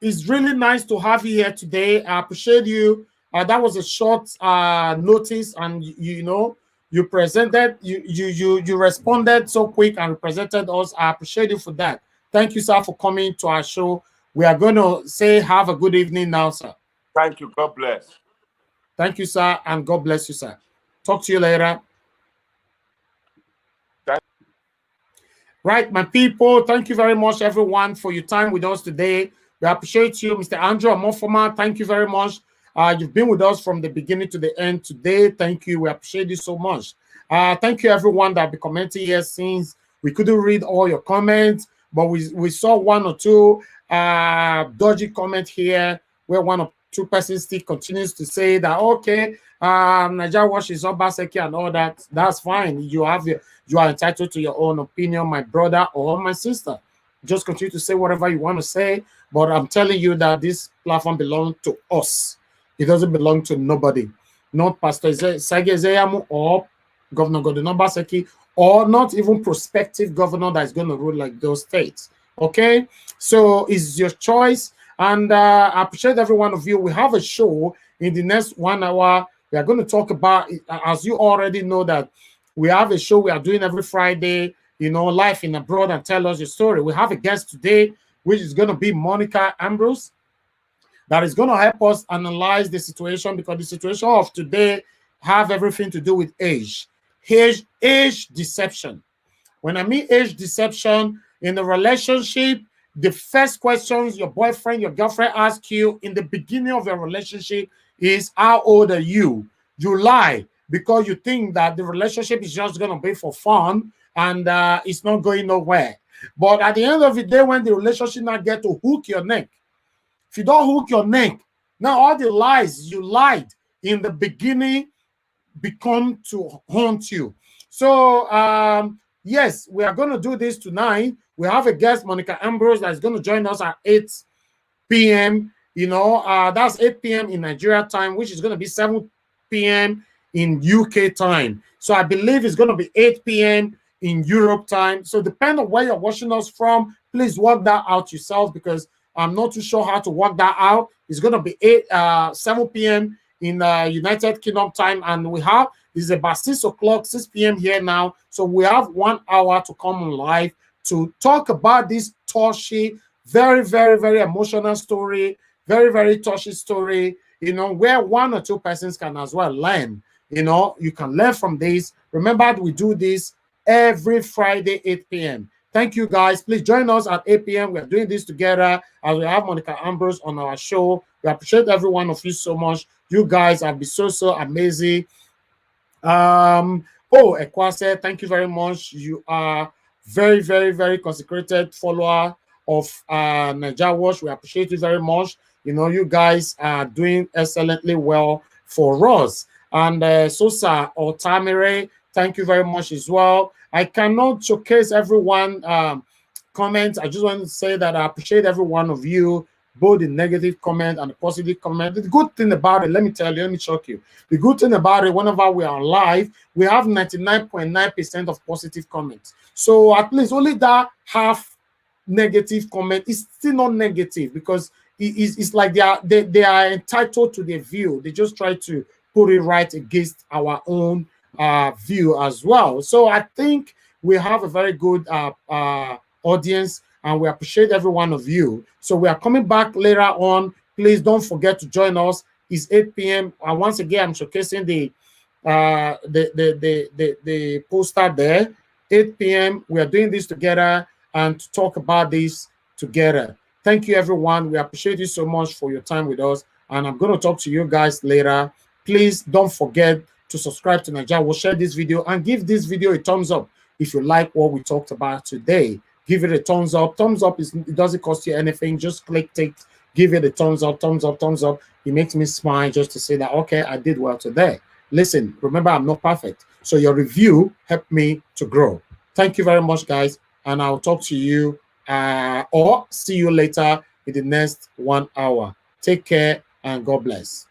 It's really nice to have you here today. I appreciate you. That was a short notice, and you presented, you responded so quick and represented us. I appreciate you for that. Thank you, sir, for coming to our show. We are going to say have a good evening now, sir. Thank you. God bless. Thank you, sir, and God bless you, sir. Talk to you later. Right, my people, thank you very much, everyone, for your time with us today. We appreciate you, Mr. Andrew Amofoma. Thank you very much. You've been with us from the beginning to the end today. Thank you. We appreciate you so much. Thank you, everyone that be commenting here since we couldn't read all your comments, but we saw one or two dodgy comment here where one or two persons still continues to say that, okay, Nigeria Watch is Obaseki and all that. That's fine. You are entitled to your own opinion, my brother or my sister. Just continue to say whatever you want to say, but I'm telling you that this platform belongs to us. It doesn't belong to nobody. Not Pastor Sage Ezeyamu or Governor Godwin Obaseki, or not even prospective governor that is going to rule like those states. Okay? So it's your choice. And I appreciate every one of you. We have a show in the next 1 hour. We are going to talk about, as you already know, that we have a show we are doing every Friday, you know, Life in Abroad and Tell Us Your Story. We have a guest today, which is going to be Monica Ambrose, that is going to help us analyze the situation, because the situation of today have everything to do with age deception. When I mean age deception in the relationship, the first questions your boyfriend, your girlfriend ask you in the beginning of your relationship is, how old are you? You lie because you think that the relationship is just going to be for fun and it's not going nowhere. But at the end of the day, when the relationship not get to hook your neck, if you don't hook your neck, now all the lies you lied in the beginning become to haunt you. So yes, we are going to do this tonight. We have a guest, Monica Ambrose, that's going to join us at 8 p.m. You know, that's 8 p.m. in Nigeria time, which is going to be 7 p.m. in UK time. So I believe it's going to be 8 p.m. in Europe time. So depending on where you're watching us from, please work that out yourself, because I'm not too sure how to work that out. It's going to be 7 p.m. in United Kingdom time, and we have, it's about 6 o'clock, 6 p.m. here now. So we have 1 hour to come on live to talk about this touchy, very, very, very emotional story, very, very touchy story, you know, where 1 or 2 persons can as well learn. You know, you can learn from this. Remember, we do this every Friday, 8 p.m. Thank you, guys. Please join us at 8 p.m. We are doing this together as we have Monica Ambrose on our show. We appreciate every one of you so much. You guys have been so amazing. Ekwase, thank you very much. You are very, very, very consecrated follower of Naija Watch. We appreciate you very much. You know, you guys are doing excellently well for us. And Sosa or Tamire, thank you very much as well. I cannot showcase everyone comments. I just want to say that I appreciate every one of you, both the negative comment and the positive comment. The good thing about it, let me tell you, let me shock you. The good thing about it, whenever we are live, we have 99.9% of positive comments. So at least only that half negative comment is still not negative, because it's like they are entitled to their view. They just try to put it right against our own view as well. So I think we have a very good audience, and we appreciate every one of you. So we are coming back later on. Please don't forget to join us. It's 8 p.m. And once again, I'm showcasing the poster there. 8 p.m. We are doing this together and to talk about this together. Thank you, everyone. We appreciate you so much for your time with us. And I'm going to talk to you guys later. Please don't forget to subscribe to Naija. We'll share this video and give this video a thumbs up if you like what we talked about today. Give it a thumbs up. Thumbs up it doesn't cost you anything. Just click, give it a thumbs up, thumbs up, thumbs up. It makes me smile just to say that, okay, I did well today. Listen, remember, I'm not perfect. So your review helped me to grow. Thank you very much, guys. And I'll talk to you or see you later in the next 1 hour. Take care and God bless.